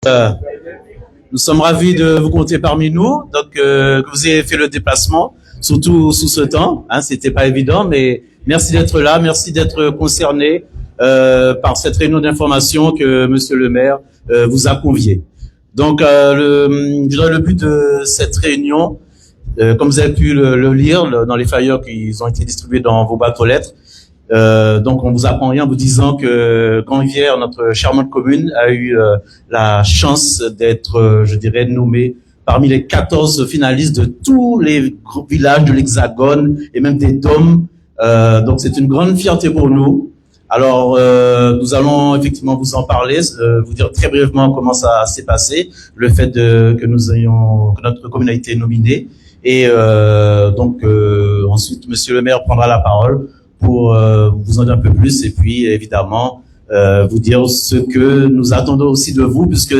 Euh, Nous sommes ravis de vous compter parmi nous, donc que vous ayez fait le déplacement, surtout sous ce temps. C'était pas évident, mais merci d'être là, merci d'être concerné par cette réunion d'information que Monsieur le Maire vous a conviée. Donc, je dirais le but de cette réunion, comme vous avez pu le lire dans les flyers qui ont été distribués dans vos boîtes aux lettres. Donc on vous apprend rien en vous disant que Grand-Rivière, notre charmante commune, a eu la chance d'être, je dirais, nommée parmi les 14 finalistes de tous les villages de l'Hexagone et même des DOM. Donc c'est une grande fierté pour nous. Alors nous allons effectivement vous en parler, vous dire très brièvement comment ça s'est passé, le fait que notre commune a été nominée. Et donc ensuite Monsieur le maire prendra la parole pour vous en dire un peu plus et puis évidemment vous dire ce que nous attendons aussi de vous, puisque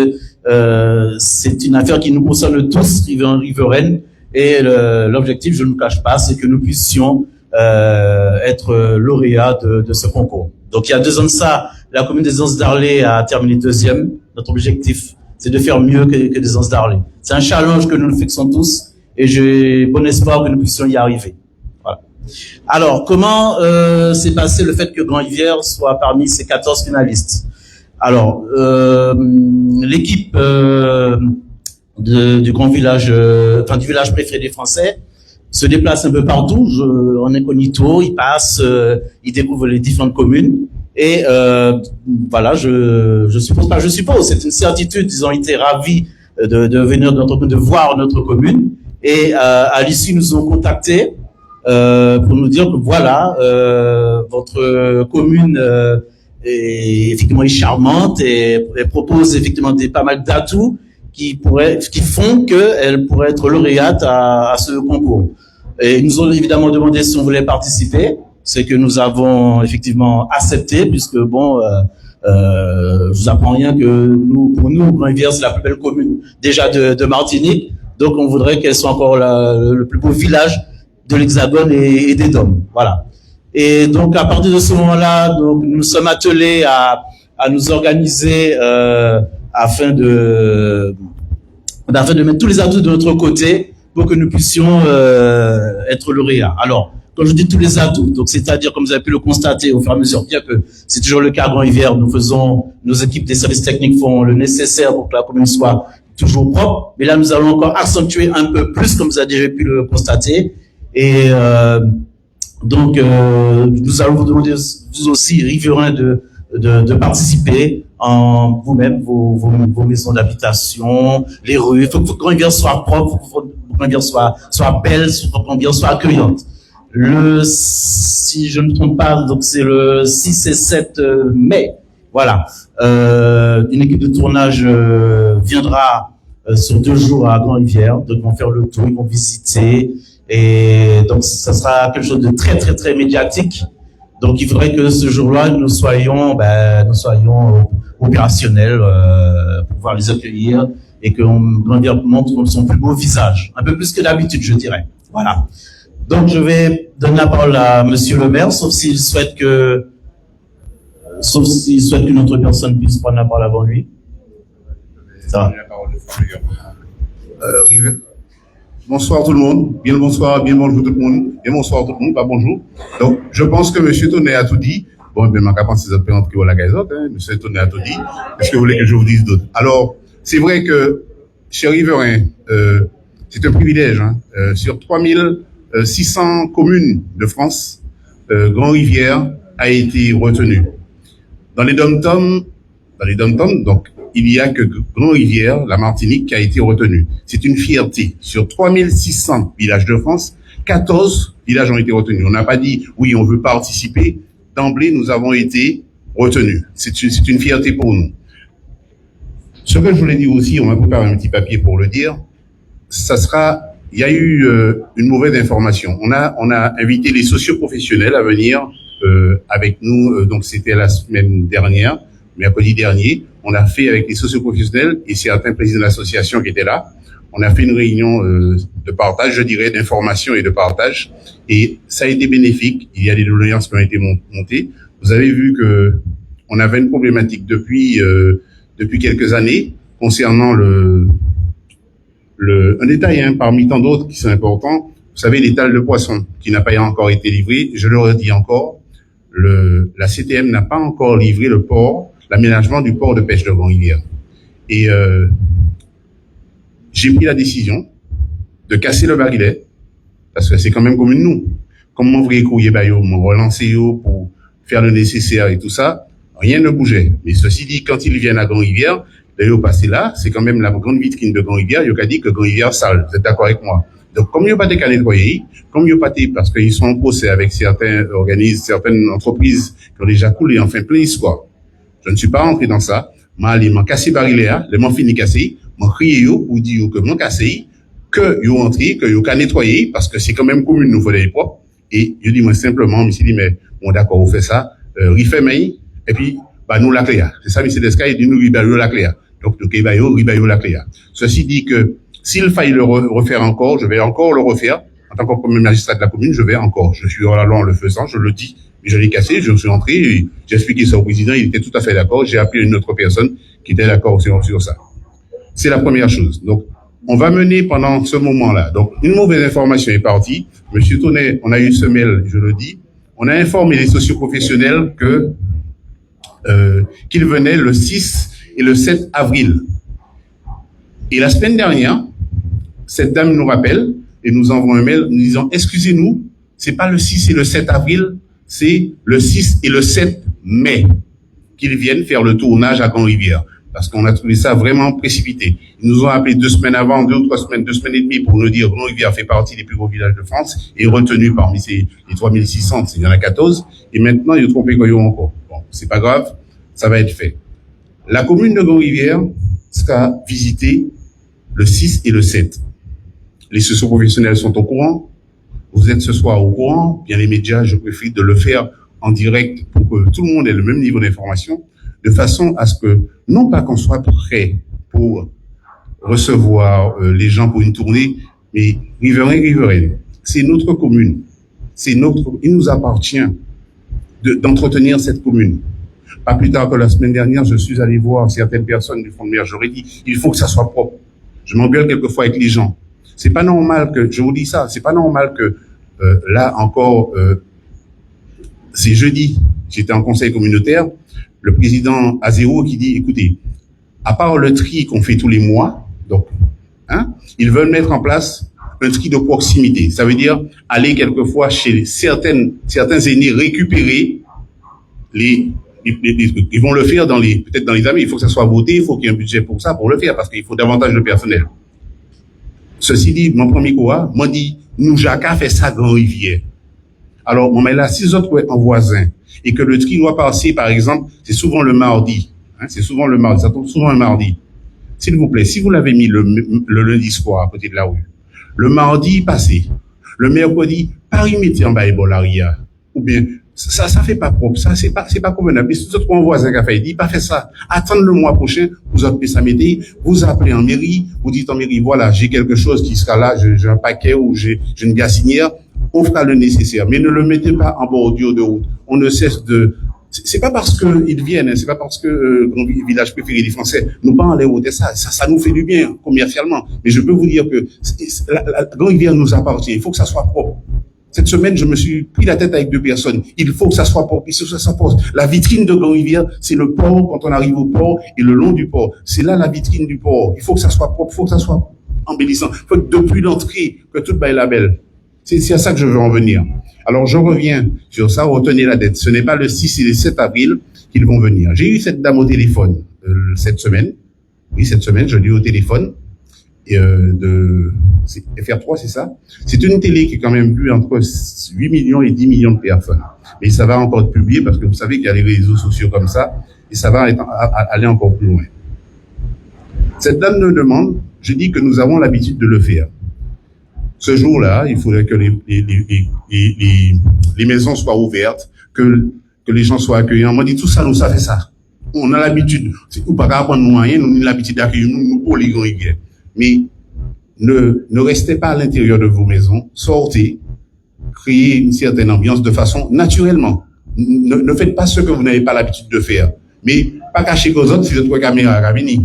c'est une affaire qui nous concerne tous, riveraines, et l'objectif, je ne vous cache pas, c'est que nous puissions être lauréats de ce concours. Donc il y a 2 ans de ça, la commune des Anses d'Arlé a terminé 2e. Notre objectif, c'est de faire mieux que des Anses d'Arlé. C'est un challenge que nous nous fixons tous et j'ai bon espoir que nous puissions y arriver. Voilà. Alors, comment s'est passé le fait que Grand-Rivière soit parmi ces 14 finalistes? Alors, l'équipe du grand village, du village préféré des Français, se déplace un peu partout, en incognito, ils passent, ils découvrent les différentes communes, et voilà, je suppose, c'est une certitude, ils ont été ravis de venir de notre commune, de voir notre commune, et à l'issue, ils nous ont contactés pour nous dire que voilà, votre commune est charmante et propose effectivement pas mal d'atouts qui font qu'elle pourrait être lauréate à ce concours. Et ils nous ont évidemment demandé si on voulait participer, c'est que nous avons effectivement accepté, puisque bon, je vous apprends rien que pour nous, Grand-Rivière, c'est la plus belle commune déjà de Martinique, donc on voudrait qu'elle soit encore le plus beau village de l'Hexagone et des DOM. Voilà. Et donc, à partir de ce moment-là, donc, nous sommes attelés à nous organiser afin de mettre tous les atouts de notre côté pour que nous puissions être lauréats. Alors, quand je dis tous les atouts, donc c'est-à-dire, comme vous avez pu le constater au fur et à mesure, bien que c'est toujours le cas à Grand-Rivière, nos équipes des services techniques font le nécessaire pour que la commune soit toujours propre. Mais là, nous allons encore accentuer un peu plus, comme vous avez déjà pu le constater. Et donc, nous allons vous demander, vous aussi, riverains, de participer en vous-même, vos maisons d'habitation, les rues. Il faut que Grand-Rivière soit propre, il faut que Grand-Rivière soit belle, il faut que Grand-Rivière soit accueillante. Si je ne me trompe pas, donc c'est le 6 et 7 mai. Voilà. Une équipe de tournage viendra sur 2 jours à Grand-Rivière. Donc, ils vont faire le tour, ils vont visiter. Et donc, ça sera quelque chose de très, très, très médiatique. Donc, il faudrait que ce jour-là, nous soyons opérationnels pour pouvoir les accueillir et qu'on montre son plus beau visage. Un peu plus que d'habitude, je dirais. Voilà. Donc, je vais donner la parole à Monsieur le maire, sauf s'il souhaite qu'une autre personne puisse prendre la parole avant lui. Ça va. Bonsoir tout le monde, bien bonsoir, bien bonjour tout le monde, bien bonsoir tout le monde, pas bonjour. Donc, je pense que M. Tonnet a tout dit. Bon, ben, ma capacité de présenter qui la gazote, M. Tonnet a tout dit. Est-ce que vous voulez que je vous dise d'autres? Alors, c'est vrai que, chez Riverain, c'est un privilège, sur 3600 communes de France, Grand-Rivière a été retenu. Dans les dom-toms, donc, il n'y a que Grand-Rivière, la Martinique, qui a été retenue. C'est une fierté. Sur 3600 villages de France, 14 villages ont été retenus. On n'a pas dit, oui, on veut participer. D'emblée, nous avons été retenus. C'est une fierté pour nous. Ce que je voulais dire aussi, on m'a préparé un petit papier pour le dire, il y a eu une mauvaise information. On a invité les socioprofessionnels à venir avec nous, donc c'était la semaine dernière, mercredi dernier. On a fait avec les socioprofessionnels et certains présidents d'associations qui étaient là. On a fait une réunion de partage, je dirais, d'information et de partage. Et ça a été bénéfique. Il y a des doléances qui ont été montées. Vous avez vu que on avait une problématique depuis quelques années concernant un détail, hein, parmi tant d'autres qui sont importants. Vous savez, l'étal de poisson qui n'a pas encore été livré, je le redis encore, la CTM n'a pas encore livré le port, l'aménagement du port de pêche de Grand-Rivière. Et j'ai pris la décision de casser le barillet, parce que c'est quand même comme nous. Comme m'envoyer courrier bayo, m'en relancer pour faire le nécessaire et tout ça, rien ne bougeait. Mais ceci dit, quand ils viennent à Grand-Rivière, d'ailleurs passé là, c'est quand même la grande vitrine de Grand-Rivière, il y a dit que Grand-Rivière sale. Vous êtes d'accord avec moi? Donc, comme il n'y a pas de cas nettoyés, comme il n'y a pas de, parce qu'ils sont en procès avec certains organismes, certaines entreprises qui ont déjà coulé, enfin, plein d'histoires. Je ne suis pas rentré dans ça. M'allez, m'en casser barilléa, les m'en fini casser, m'en crier yo, ou dire que m'en casser, que yo entré, que yo qu'à nettoyer, parce que c'est quand même commune, nous faut des propres. Et je dis moi simplement, monsieur dit, mais, bon, d'accord, vous faites ça, refait maï, et puis, bah, nous la cléa. C'est ça, monsieur Desca, il dit, nous, ribayo la cléa. Donc, nous, ribayo la cléa. Ceci dit que, s'il faille le refaire encore, je vais encore le refaire. En tant que premier magistrat de la commune, je vais encore. Je suis hors la loi en le faisant, je le dis. Je l'ai cassé, je suis entré, j'ai expliqué ça au président, il était tout à fait d'accord. J'ai appelé une autre personne qui était d'accord sur ça. C'est la première chose. Donc, on va mener pendant ce moment-là. Donc, une mauvaise information est partie. Monsieur Tonnet, on a eu ce mail, je le dis. On a informé les socioprofessionnels qu'ils venaient le 6 et le 7 avril. Et la semaine dernière, cette dame nous rappelle et nous envoie un mail nous disant, excusez-nous, c'est pas le 6 et le 7 avril, c'est le 6 et le 7 mai qu'ils viennent faire le tournage à Grand-Rivière. Parce qu'on a trouvé ça vraiment précipité. Ils nous ont appelé 2 semaines avant, 2 ou 3 semaines, 2 semaines et demie pour nous dire que Grand-Rivière fait partie des plus gros villages de France et retenu parmi les 3600, il y en a 14. Et maintenant, ils ont trompé Goyon encore. Bon, c'est pas grave, ça va être fait. La commune de Grand-Rivière sera visitée le 6 et le 7. Les socio-professionnels sont au courant. Vous êtes ce soir au courant. Bien les médias, je préfère de le faire en direct pour que tout le monde ait le même niveau d'information, de façon à ce que, non pas qu'on soit prêt pour recevoir les gens pour une tournée, mais riveraine, c'est notre commune. Il nous appartient d'entretenir cette commune. Pas plus tard que la semaine dernière, je suis allé voir certaines personnes du front de mer. J'aurais dit, il faut que ça soit propre. Je m'engueule quelquefois avec les gens. C'est pas normal que, je vous dis ça, c'est pas normal que, là encore, c'est jeudi, j'étais en conseil communautaire, le président Azéro qui dit, écoutez, à part le tri qu'on fait tous les mois, donc, ils veulent mettre en place un tri de proximité. Ça veut dire aller quelquefois chez certains aînés récupérer les trucs. Ils vont le faire peut-être dans les années, il faut que ça soit voté, il faut qu'il y ait un budget pour ça, pour le faire, parce qu'il faut davantage de personnel. Ceci dit, mon premier quoi, m'a dit, nous, Jacques fait ça Grand-Rivière. Alors, on met là 6 autres en voisin, et que le tri doit passer, par exemple, c'est souvent le mardi, ça tombe souvent un mardi. S'il vous plaît, si vous l'avez mis le lundi soir à côté de la rue, le mardi passé, le mercredi, Paris mettez en bas Bolaria, ou bien, ça fait pas propre, ça, c'est pas convenable. Mais si vous êtes un voisin qui a fait, dit, pas fait ça. Attendre le mois prochain, vous appelez sa métier, vous appelez en mairie, vous dites en mairie, voilà, j'ai quelque chose qui sera là, j'ai un paquet ou j'ai une gassinière, on fera le nécessaire. Mais ne le mettez pas en bordure de route. On ne cesse c'est pas parce que ils viennent, c'est pas parce que village préféré des Français nous pas en les routes, ça nous fait du bien commercialement. Mais je peux vous dire que la Grand-Rivière nous appartient. Il faut que ça soit propre. Cette semaine, je me suis pris la tête avec 2 personnes. Il faut que ça soit propre. Il faut que ça soit propre. La vitrine de Grand-Rivière, c'est le port quand on arrive au port et le long du port. C'est là la vitrine du port. Il faut que ça soit propre. Il faut que ça soit embellissant. Il faut que depuis l'entrée, que tout est la belle. C'est à ça que je veux en venir. Alors, je reviens sur ça. Retenez la dette. Ce n'est pas le 6 et le 7 avril qu'ils vont venir. J'ai eu cette dame au téléphone cette semaine. Oui, cette semaine, je l'ai eu au téléphone. C'est FR3, c'est ça? C'est une télé qui est quand même vue entre 8 millions et 10 millions de personnes. Mais ça va encore être publié parce que vous savez qu'il y a les réseaux sociaux comme ça et ça va aller encore plus loin. Cette dame nous demande, je dis que nous avons l'habitude de le faire. Ce jour-là, il faudrait que les maisons soient ouvertes, que les gens soient accueillants. On m'a dit tout ça, nous, ça fait ça. On a l'habitude. C'est pas grave pour nous rien, nous avons l'habitude d'accueillir nous pour les Grand-Rivière. Mais ne restez pas à l'intérieur de vos maisons, sortez, créez une certaine ambiance de façon naturellement. Ne faites pas ce que vous n'avez pas l'habitude de faire. Mais pas cacher aux autres si vous êtes caméra à venir.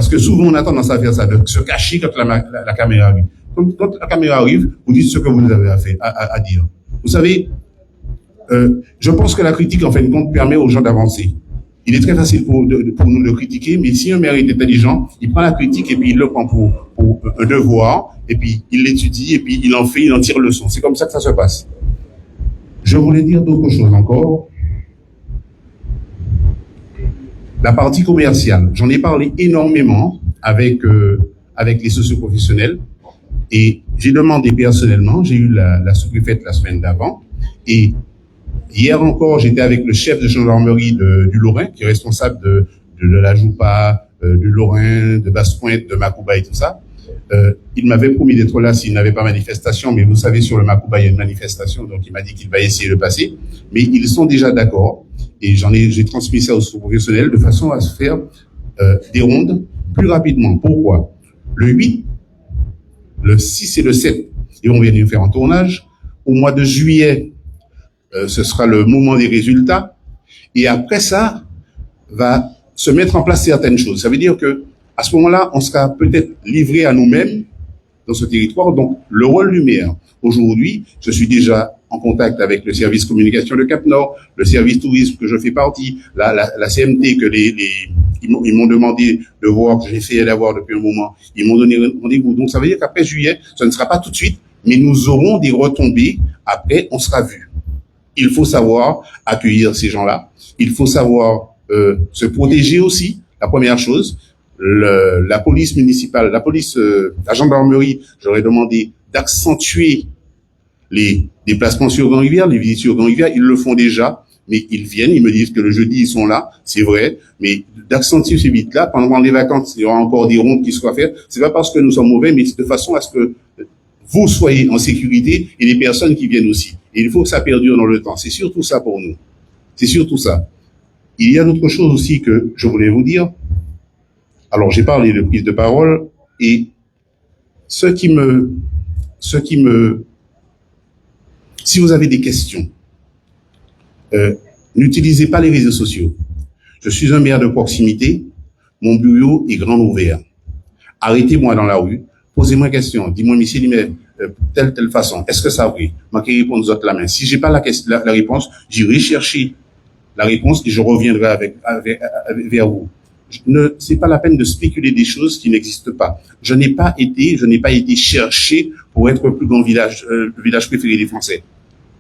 Parce que souvent, on a tendance à faire ça, de se cacher quand la caméra arrive. Quand la caméra arrive, vous dites ce que vous avez à dire. Vous savez, je pense que la critique, en fin de compte, permet aux gens d'avancer. Il est très facile pour nous de critiquer, mais si un maire est intelligent, il prend la critique et puis il le prend pour un devoir, et puis il l'étudie, et puis il en tire leçon. C'est comme ça que ça se passe. Je voulais dire d'autres choses encore. La partie commerciale, j'en ai parlé énormément avec les socioprofessionnels, et j'ai demandé personnellement, j'ai eu la sous-préfète la semaine d'avant, et hier encore, j'étais avec le chef de gendarmerie du Lorrain, qui est responsable de la Joupa, du Lorrain, de Basse-Pointe, de Macouba et tout ça. Il m'avait promis d'être là s'il n'avait pas manifestation, mais vous savez, sur le Macouba, il y a une manifestation, donc il m'a dit qu'il va essayer de passer. Mais ils sont déjà d'accord, et j'ai transmis ça aux professionnels de façon à se faire des rondes plus rapidement. Pourquoi? Le 8, le 6 et le 7, ils vont venir faire un tournage. Au mois de juillet, ce sera le moment des résultats. Et après ça, va se mettre en place certaines choses. Ça veut dire que à ce moment-là, on sera peut-être livré à nous-mêmes dans ce territoire. Donc, le rôle du maire. Aujourd'hui, je suis déjà en contact avec le service communication de Cap-Nord, le service tourisme que je fais partie, la CMT que ils m'ont demandé de voir, que j'essayais d'avoir depuis un moment. Ils m'ont donné rendez-vous. Donc, ça veut dire qu'après juillet, ce ne sera pas tout de suite, mais nous aurons des retombées. Après, on sera vu. Il faut savoir accueillir ces gens-là. Il faut savoir se protéger aussi. La première chose, la police municipale, la gendarmerie, j'aurais demandé d'accentuer les déplacements sur Grand-Rivière, les visites sur Grand-Rivière. Ils le font déjà, mais ils viennent, ils me disent que le jeudi ils sont là, c'est vrai, mais d'accentuer ces visites-là. Pendant les vacances, il y aura encore des rondes qui seront faites. C'est pas parce que nous sommes mauvais, mais c'est de façon à ce que vous soyez en sécurité et les personnes qui viennent aussi. Et il faut que ça perdure dans le temps. C'est surtout ça pour nous. C'est surtout ça. Il y a d'autres choses aussi que je voulais vous dire. Alors, j'ai parlé de prise de parole et si vous avez des questions, n'utilisez pas les réseaux sociaux. Je suis un maire de proximité. Mon bureau est grand ouvert. Arrêtez-moi dans la rue. Posez-moi une question. Dis-moi, monsieur, telle façon. Est-ce que ça oui? Moi qui réponds aux autres la main. Si j'ai pas la réponse, j'irai chercher la réponse et je reviendrai vers vous. C'est pas la peine de spéculer des choses qui n'existent pas. Je n'ai pas été cherché pour être le plus grand le village préféré des Français.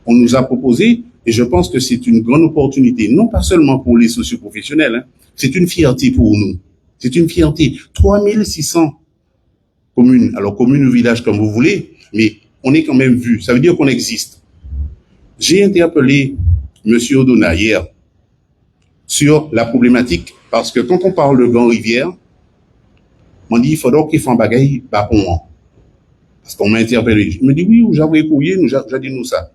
On nous a proposé, et je pense que c'est une grande opportunité, non pas seulement pour les socioprofessionnels, hein, c'est une fierté pour nous. C'est une fierté. 3600 communes, alors communes ou villages comme vous voulez, mais on est quand même vu. Ça veut dire qu'on existe. J'ai interpellé Monsieur Odona hier sur la problématique, parce que quand on parle de Grand-Rivière, on dit il faudra qu'il fasse un bagaille par an. Parce qu'on m'a interpellé. Je me dis oui, j'avais courrier, j'ai dit nous ça.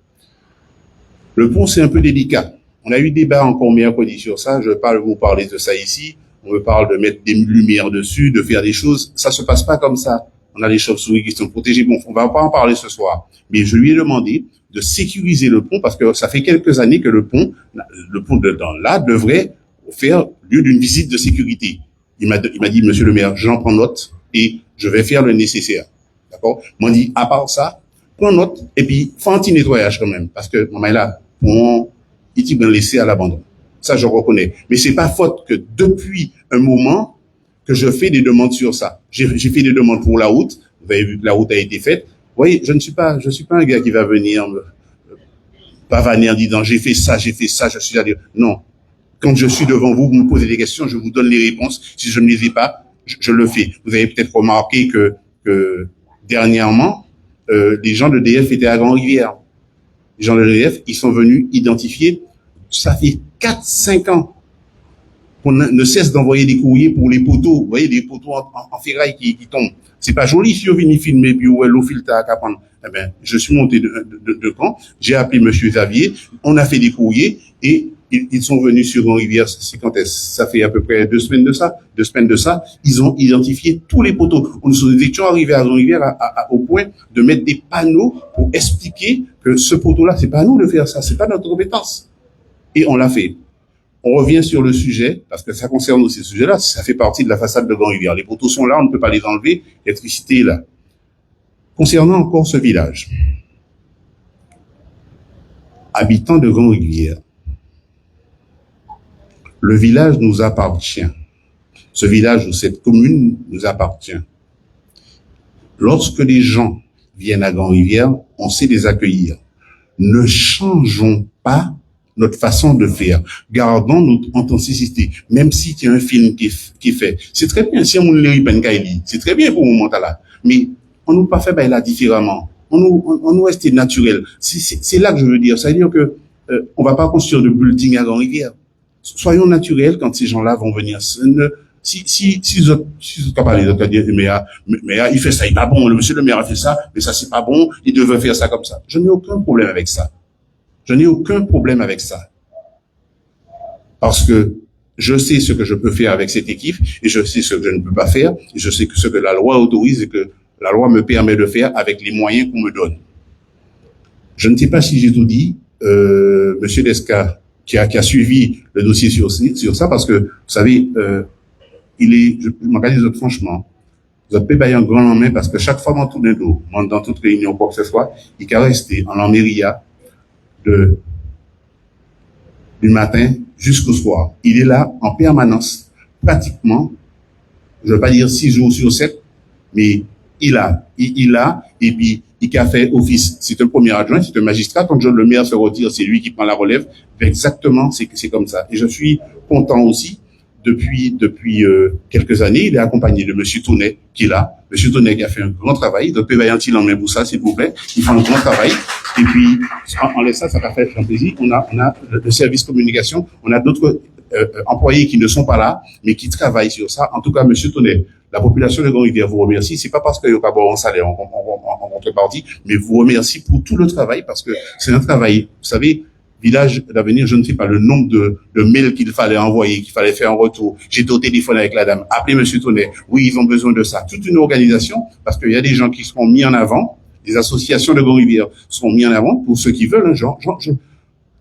Le pont, c'est un peu délicat. On a eu débat encore mercredi sur ça. Je ne vais pas vous parler de ça ici. On me parle de mettre des lumières dessus, de faire des choses. Ça se passe pas comme ça. On a les chauves-souris qui sont protégées. Bon, on va pas en parler ce soir. Mais je lui ai demandé de sécuriser le pont parce que ça fait quelques années que le pont là devrait faire lieu d'une visite de sécurité. Il m'a dit, monsieur le maire, j'en prends note et je vais faire le nécessaire. D'accord? M'ont dit, à part ça, prends note et puis fais un petit nettoyage quand même parce que maman est là. Il est bien laissé à l'abandon. Ça, je reconnais. Mais c'est pas faute que depuis un moment que je fais des demandes sur ça. J'ai fait des demandes pour la route. Vous avez vu que la route a été faite. Vous voyez, je suis pas un gars qui va venir me pavaner en disant j'ai fait ça, je suis allé. Non. Quand je suis devant vous, vous me posez des questions, je vous donne les réponses. Si je ne les ai pas, je le fais. Vous avez peut-être remarqué que dernièrement, les gens de DF étaient à Grand-Rivière. Les gens de l'EDF, ils sont venus identifier, ça fait 4-5 ans qu'on ne cesse d'envoyer des courriers pour les poteaux. Vous voyez, des poteaux en ferraille qui tombent. C'est pas joli si on vient filmer, puis où est l'eau filtre à prendre. Eh ben, je suis monté de camp, j'ai appelé monsieur Xavier, on a fait des courriers, et ils sont venus sur Grand-Rivière, c'est quand ça fait à peu près 2 semaines de ça, ils ont identifié tous les poteaux. Nous étions arrivés à Grand-Rivière au point de mettre des panneaux pour expliquer que ce poteau-là, c'est pas à nous de faire ça, c'est pas notre compétence. Et on l'a fait. On revient sur le sujet, parce que ça concerne aussi ce sujet-là, ça fait partie de la façade de Grand-Rivière. Les poteaux sont là, on ne peut pas les enlever, l'électricité est là. Concernant encore ce village, habitants de Grand-Rivière, le village nous appartient. Ce village ou cette commune nous appartient. Lorsque les gens viennent à Grand-Rivière, on sait les accueillir. Ne changeons pas notre façon de faire. Gardons notre authenticité. Même si il y a un film qui est fait. C'est très bien si on le lit, c'est très bien pour le moment là. Mais on nous pas fait là différemment. On nous reste naturel. C'est là que je veux dire. Ça veut dire que on va pas construire de building à Grand-Rivière. Soyons naturels quand ces gens-là vont venir. Si vous êtes parler de dire, mais il fait ça, il est pas bon, le monsieur le maire a fait ça, mais ça c'est pas bon, il devait faire ça comme ça. Je n'ai aucun problème avec ça. Je n'ai aucun problème avec ça. Parce que je sais ce que je peux faire avec cette équipe, et je sais ce que je ne peux pas faire, et je sais que ce que la loi autorise et que la loi me permet de faire avec les moyens qu'on me donne. Je ne sais pas si j'ai tout dit, monsieur Desca, qui a suivi le dossier sur ça, parce que, vous savez, je m'en dis franchement, vous avez payé un grand en main parce que chaque fois dans tout le dos, dans toute réunion, quoi que ce soit, il est resté en Alméria du matin jusqu'au soir. Il est là en permanence, pratiquement, je ne veux pas dire 6 jours sur 7, mais il a, et puis, il a fait office. C'est un premier adjoint, c'est un magistrat. Quand John le maire se retire, c'est lui qui prend la relève. Exactement, c'est comme ça. Et je suis content aussi. Depuis quelques années, il est accompagné de monsieur Tonnet, qui est là. Monsieur Tonnet qui a fait un grand travail. Donc, Pévaillantil en main pour ça, s'il vous plaît. Il fait un grand travail. Et puis, en laissant, ça va faire un plaisir. On a le service communication. On a d'autres employés qui ne sont pas là, mais qui travaillent sur ça. En tout cas, monsieur Tonnet, la population de Grand-Rivière vous remercie. C'est pas parce qu'il n'y a pas bon salaire en contrepartie, mais vous remercie pour tout le travail parce que c'est un travail, vous savez, village d'avenir, je ne sais pas le nombre de mails qu'il fallait envoyer, qu'il fallait faire en retour. J'étais au téléphone avec la dame, appelez monsieur Tonnet. Oui, ils ont besoin de ça. Toute une organisation, parce qu'il y a des gens qui seront mis en avant, des associations de Grand-Rivière seront mis en avant pour ceux qui veulent,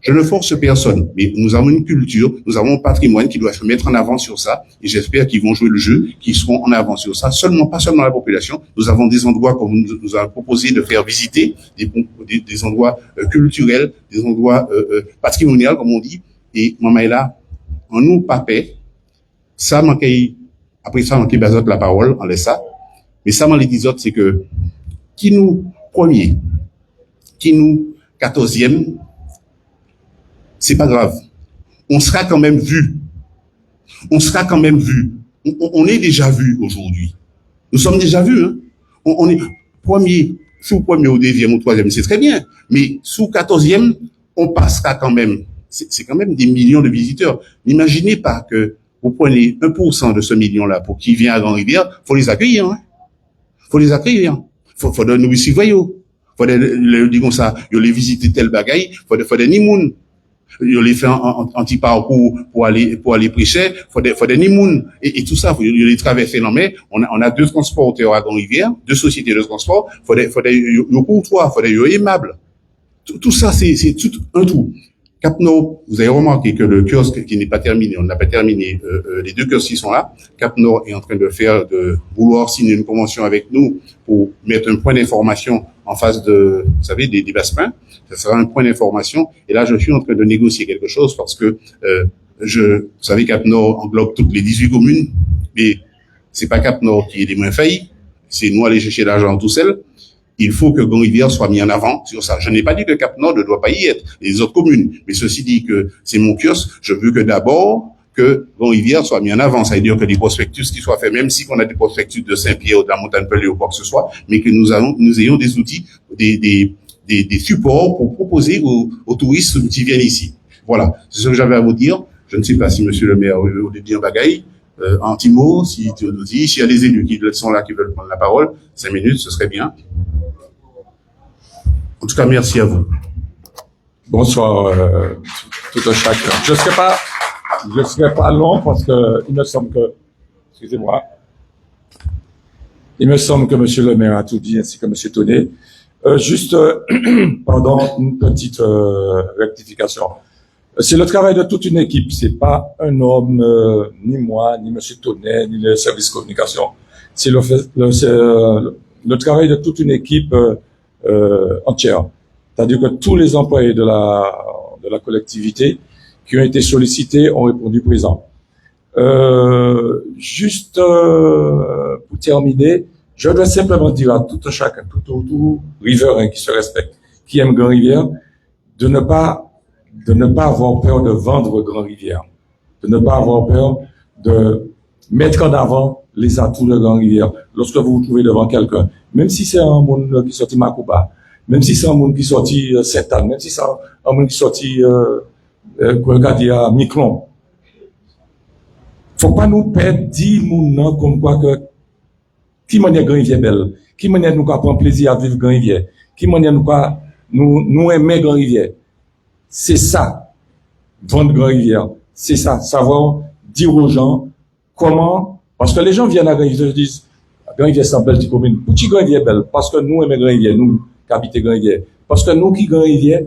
je ne force personne, mais nous avons une culture, nous avons un patrimoine qui doit se mettre en avant sur ça, et j'espère qu'ils vont jouer le jeu, qu'ils seront en avant sur ça, pas seulement la population. Nous avons des endroits, comme nous avons proposé de faire visiter, des endroits culturels, des endroits patrimoniaux, comme on dit, et maman est là, en nous papé, ça manque, après ça manque bazot la parole, on laisse ça, mais ça manque les 10 autres, c'est que, qui nous premier, qui nous 14e, c'est pas grave. On sera quand même vu. On sera quand même vu. On est déjà vu aujourd'hui. Nous sommes déjà vus, hein. On est premier, sous premier ou deuxième ou troisième, c'est très bien. Mais sous 14e, on passera quand même. C'est quand même des millions de visiteurs. N'imaginez pas que vous prenez 1% de ce million-là pour qui vient à Grand-Rivière, faut les accueillir, hein. Faut les accueillir. Faut de nous suivre. Faut de, dire comme ça, yo les visiter tel bagaille, faut de nimoun. Ils les fait en petit parcours pour aller prêcher, faut des nimoun et tout ça, faut les traverser non mais on a 2 transporteurs à Grand-Rivière, 2 sociétés de transport, faut des courtois, faut des aimables. Tout ça c'est tout un tout. Cap-Nord, vous avez remarqué que le kiosque qui n'est pas terminé, on n'a pas terminé les 2 kiosques qui sont là. Cap-Nord est en train de vouloir signer une convention avec nous pour mettre un point d'information en face de, vous savez, des Baspins. Ça sera un point d'information. Et là, je suis en train de négocier quelque chose parce que vous savez, Cap-Nord englobe toutes les 18 communes, mais c'est pas Cap-Nord qui est les moins faillis. C'est nous aller chercher l'argent tout seul. Il faut que Grand-Rivière soit mis en avant sur ça. Je n'ai pas dit que Cap-Nord ne doit pas y être, les autres communes. Mais ceci dit que c'est mon kiosque, je veux que d'abord, que Grand-Rivière soit mis en avant. Ça veut dire que les prospectus qui soient faits, même si on a des prospectus de Saint-Pierre ou de la Montagne-Pelée ou quoi que ce soit, mais que nous ayons des outils, des supports pour proposer aux touristes qui viennent ici. Voilà. C'est ce que j'avais à vous dire. Je ne sais pas si monsieur le maire veut dire bagaille. En petit mot, si tu nous dis, s'il y a des élus qui sont là, qui veulent prendre la parole, 5 minutes, ce serait bien. En tout cas, merci à vous. Bonsoir, tout un chacun. Je ne serai pas long parce que il me semble que, excusez-moi, il me semble que monsieur le maire a tout dit ainsi que monsieur Tonnet. Juste, pardon, une petite rectification. C'est le travail de toute une équipe. C'est pas un homme, ni moi, ni Monsieur Tonnet, ni le service communication. C'est le travail de toute une équipe entière. C'est-à-dire que tous les employés de la collectivité qui ont été sollicités ont répondu présent. Juste pour terminer, je dois simplement dire à tout un chacun, tout riverain qui se respecte, qui aime Grand-Rivière, de ne pas avoir peur de vendre Grand-Rivière, de ne pas avoir peur de mettre en avant les atouts de Grand-Rivière. Lorsque vous vous trouvez devant quelqu'un, même si c'est un monde qui sortit Macouba, même si c'est un monde qui sortit Sainte-Anne, même si c'est un monde qui sortit à Miquelon, faut pas nous perdre 10 moun comme quoi que qui manière Grand-Rivière belle, qui manière nous prendre plaisir à vivre Grand-Rivière, qui manière nous aimer Grand-Rivière. C'est ça, vendre Grand-Rivière. C'est ça, savoir dire aux gens comment, parce que les gens viennent à Grand-Rivière et disent, Grand-Rivière c'est une belle commune. Pourquoi Grand-Rivière belle? Parce que nous aimons Grand-Rivière, nous qui habitons Grand-Rivière. Parce que nous qui Grand-Rivière,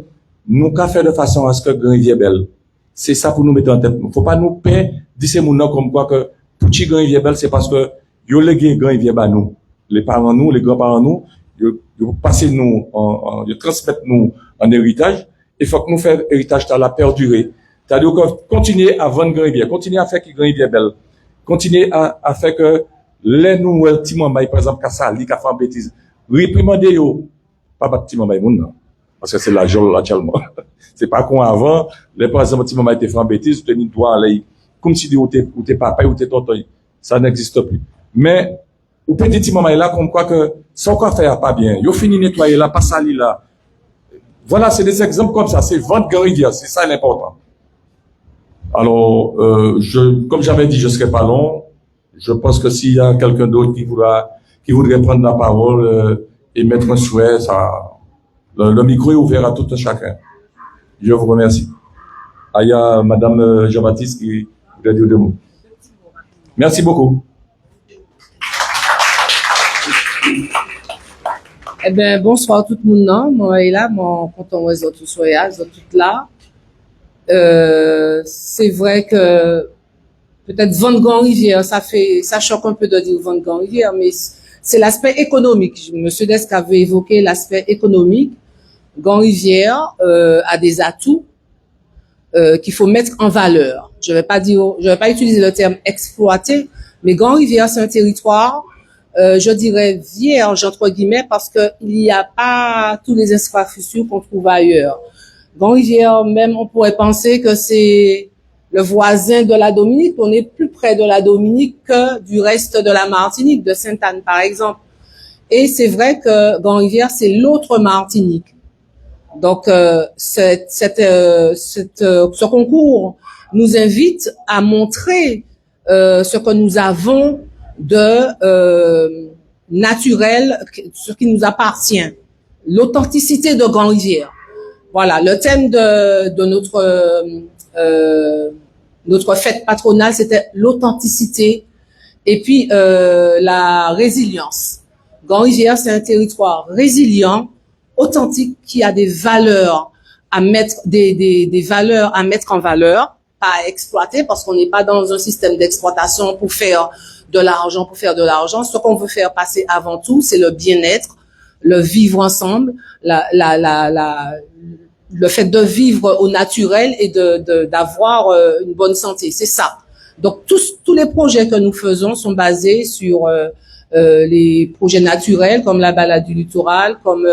nous qu'à faire de façon à ce que Grand-Rivière belle. C'est ça pour nous mettre en tête. Faut pas nous perdre d'ici mon nom comme quoi que pourquoi Grand-Rivière belle, c'est parce que yo légué Grand-Rivière bah nous, les parents nous, les grands-parents nous, yo passer nous yo transmettre nous en héritage. Il faut que nous fassions héritage à la perdurer. C'est-à-dire que continuer à vendre Grand-Rivière, continuer à faire que Grand-Rivière belle, continuer à faire que les nous, petits mamans, par exemple, qu'à ça, qui fait une bêtise, réprimander yo, pas battre petit maman, non. Parce que c'est la joie, actuellement. C'est pas qu'on avant, les par exemple, petit maman était fait une bêtise, tu tenais doigt là, comme si ou t'es papa ou t'es tonton. Ça n'existe plus. Mais, ou petit maman là, comme quoi que, son quoi faire pas bien. Yo fini nettoyer là, pas sali là. Voilà, c'est des exemples comme ça. C'est vendre Grand-Rivière, c'est ça l'important. Alors, comme j'avais dit, je serai pas long. Je pense que s'il y a quelqu'un d'autre qui voudrait prendre la parole et mettre un souhait, le micro est ouvert à tout un chacun. Je vous remercie. Il y a Madame Jean-Baptiste qui voudrait dire deux mots. Merci beaucoup. Eh bien, bonsoir tout le monde. Moi, et là, mon content, vous êtes tous là, vous êtes toutes là. C'est vrai que peut-être vendre Grand-Rivière, ça choque un peu de dire vendre Grand-Rivière, mais c'est l'aspect économique. Monsieur Desk avait évoqué l'aspect économique. Grand-Rivière a des atouts qu'il faut mettre en valeur. Je vais pas utiliser le terme exploiter, mais Grand-Rivière, c'est un territoire je dirais vierge entre guillemets parce que il n'y a pas tous les infrastructures qu'on trouve ailleurs. Grand-Rivière, même on pourrait penser que c'est le voisin de la Dominique. On est plus près de la Dominique que du reste de la Martinique, de Sainte-Anne par exemple. Et c'est vrai que Grand-Rivière, c'est l'autre Martinique. Donc ce concours nous invite à montrer ce que nous avons de naturel, ce qui nous appartient, l'authenticité de Grand-Rivière. Voilà, le thème de notre fête patronale, c'était l'authenticité et puis la résilience. Grand-Rivière, c'est un territoire résilient, authentique, qui a des valeurs à mettre, des valeurs à mettre en valeur, pas à exploiter, parce qu'on n'est pas dans un système d'exploitation pour faire de l'argent. Ce qu'on veut faire passer avant tout, c'est le bien-être, le vivre ensemble, le fait de vivre au naturel et d'avoir une bonne santé. C'est ça. Donc tous les projets que nous faisons sont basés sur les projets naturels, comme la balade du littoral, comme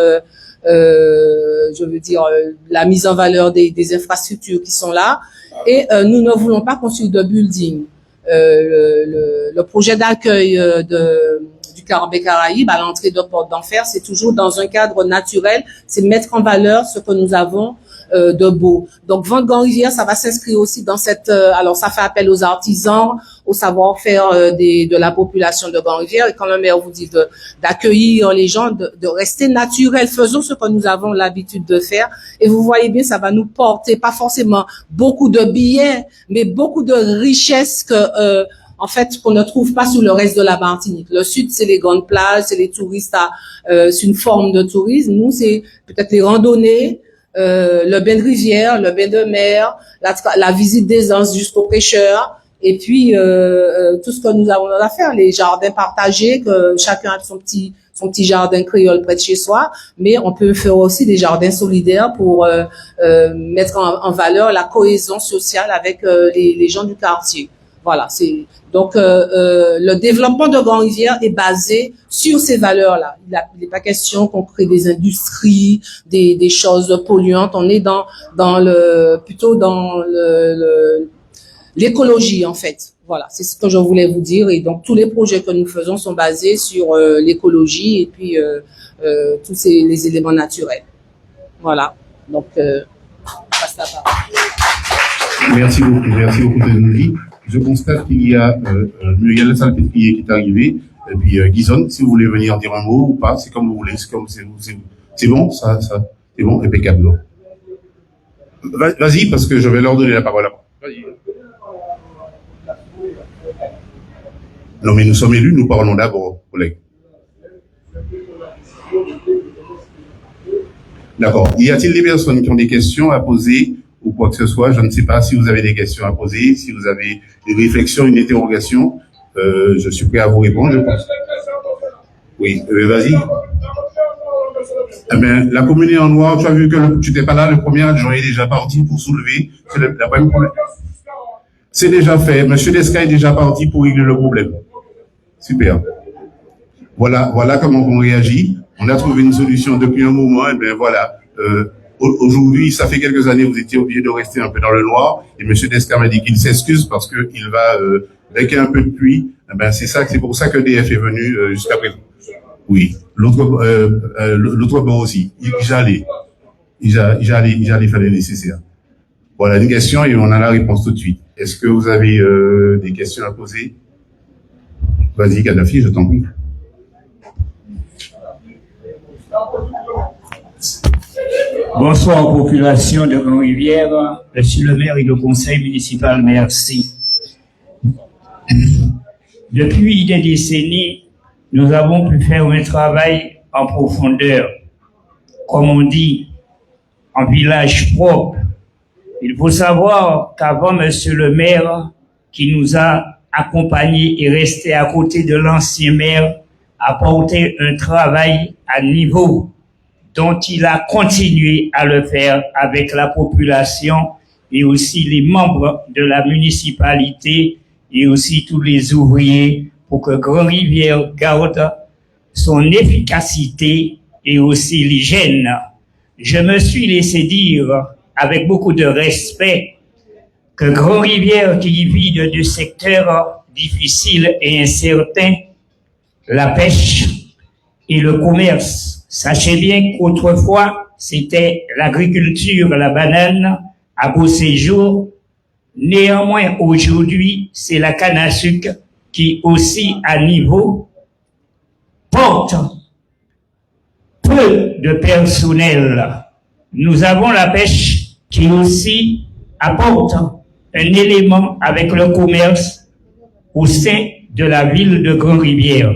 la mise en valeur des infrastructures qui sont là. Et nous ne voulons pas construire de building. Le projet d'accueil du Caraïbes à l'entrée de Porte d'Enfer, c'est toujours dans un cadre naturel, c'est mettre en valeur ce que nous avons de beau. Donc vendre Grand-Rivière, ça va s'inscrire aussi dans cette alors ça fait appel aux artisans, au savoir-faire de la population de Grand-Rivière, et quand le maire vous dit d'accueillir les gens, de rester naturel, faisons ce que nous avons l'habitude de faire, et vous voyez bien, ça va nous porter pas forcément beaucoup de billets, mais beaucoup de richesses que en fait, qu'on ne trouve pas sur le reste de la Martinique. Le sud, c'est les grandes plages, c'est les touristes c'est une forme de tourisme. Nous, c'est peut-être les randonnées, le bain de rivière, le bain de mer, la visite des anses jusqu'aux pêcheurs, et puis tout ce que nous avons à faire, les jardins partagés, que chacun a son petit jardin créole près de chez soi, mais on peut faire aussi des jardins solidaires pour mettre en valeur la cohésion sociale avec les gens du quartier. Voilà, c'est donc le développement de Grand-Rivière est basé sur ces valeurs-là. Il n'est pas question qu'on crée des industries, des choses polluantes. On est plutôt dans l'écologie en fait. Voilà, c'est ce que je voulais vous dire. Et donc tous les projets que nous faisons sont basés sur l'écologie et puis tous les éléments naturels. Voilà. Donc passe la parole. Merci beaucoup de nous dire. Je constate qu'il y a Muriel Salpêtrier qui est arrivé, et puis Guizon, si vous voulez venir dire un mot ou pas, c'est comme vous voulez, c'est bon, ça, c'est bon, impeccable. Vas-y, parce que je vais leur donner la parole après. Vas-y. Non, mais nous sommes élus, nous parlons d'abord, collègues. D'accord. Y a-t-il des personnes qui ont des questions à poser ou quoi que ce soit? Je ne sais pas si vous avez des questions à poser, si vous avez des réflexions, une interrogation. Je suis prêt à vous répondre, je pense. Oui, vas-y. Eh bien, la commune est en noir. Tu as vu que tu n'étais pas là, le premier adjoint est déjà parti pour soulever. C'est le premier problème. C'est déjà fait. Monsieur Desca est déjà parti pour régler le problème. Super. Voilà comment on réagit. On a trouvé une solution depuis un moment. Et bien voilà. Aujourd'hui, ça fait quelques années, vous étiez obligé de rester un peu dans le noir. Et monsieur Desca m'a dit qu'il s'excuse parce que il va, dès qu'il y a un peu de pluie, eh ben c'est pour ça que DF est venu jusqu'à présent. Oui. L'autre bord aussi. J'allais faire le nécessaire. Voilà une question et on a la réponse tout de suite. Est-ce que vous avez des questions à poser? Vas-y, Kadhafi, je t'en prie. Bonsoir population de Grand-Rivière, monsieur le maire et le conseil municipal, merci. Depuis des décennies, nous avons pu faire un travail en profondeur. Comme on dit, en village propre. Il faut savoir qu'avant monsieur le maire, qui nous a accompagnés et resté à côté de l'ancien maire, a porté un travail à niveau dont il a continué à le faire avec la population et aussi les membres de la municipalité et aussi tous les ouvriers pour que Grand-Rivière garde son efficacité et aussi l'hygiène. Je me suis laissé dire avec beaucoup de respect que Grand-Rivière qui vit de deux secteurs difficiles et incertains, la pêche et le commerce. Sachez bien qu'autrefois, c'était l'agriculture, la banane, à beau séjour. Néanmoins, aujourd'hui, c'est la canne à sucre qui aussi, à niveau, porte peu de personnel. Nous avons la pêche qui aussi apporte un élément avec le commerce au sein de la ville de Grand-Rivière.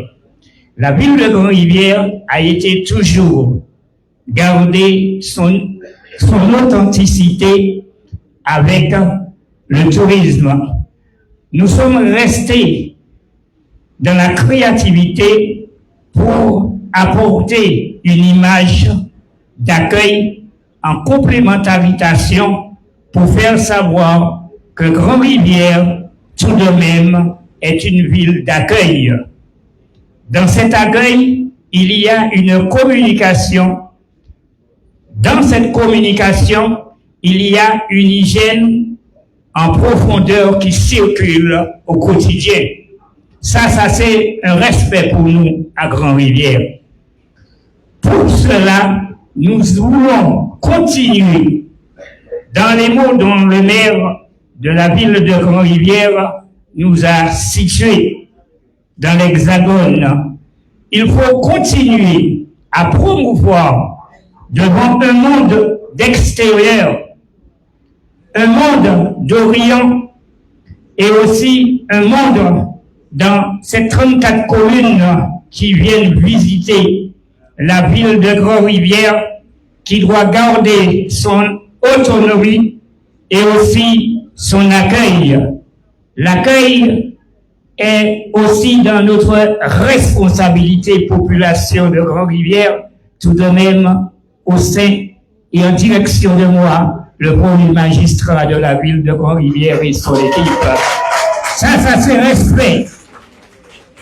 La ville de Grand-Rivière a été toujours garder son authenticité avec le tourisme. Nous sommes restés dans la créativité pour apporter une image d'accueil en complémentarisation pour faire savoir que Grand-Rivière, tout de même, est une ville d'accueil. Dans cet accueil, il y a une communication. Dans cette communication, il y a une hygiène en profondeur qui circule au quotidien. Ça c'est un respect pour nous à Grand-Rivière. Pour cela, nous voulons continuer dans les mots dont le maire de la ville de Grand-Rivière nous a situés dans l'Hexagone. Il faut continuer à promouvoir devant un monde d'extérieur, un monde d'Orient et aussi un monde dans ces 34 communes qui viennent visiter la ville de Grand-Rivière, qui doit garder son autonomie et aussi son accueil. L'accueil est aussi dans notre responsabilité population de Grand-Rivière, tout de même au sein et en direction de moi, le premier magistrat de la ville de Grand-Rivière et son équipe. Ça c'est respect.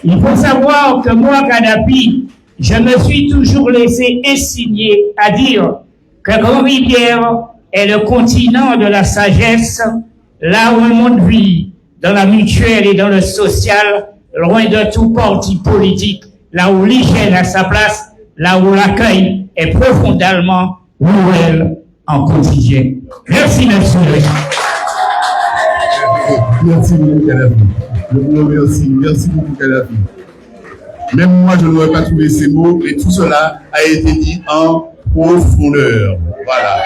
Il faut savoir que moi, Kadhafi, je me suis toujours laissé insigner à dire que Grand-Rivière est le continent de la sagesse, là où le monde vit, dans la mutuelle et dans le social, loin de tout parti politique, là où l'hygiène a sa place, là où l'accueil est profondément nouvel en quotidien. Merci, monsieur. Merci beaucoup, Kadhafi. Je vous remercie. Merci beaucoup, Kadhafi. Même moi, je n'aurais pas trouvé ces mots, mais tout cela a été dit en profondeur. Voilà.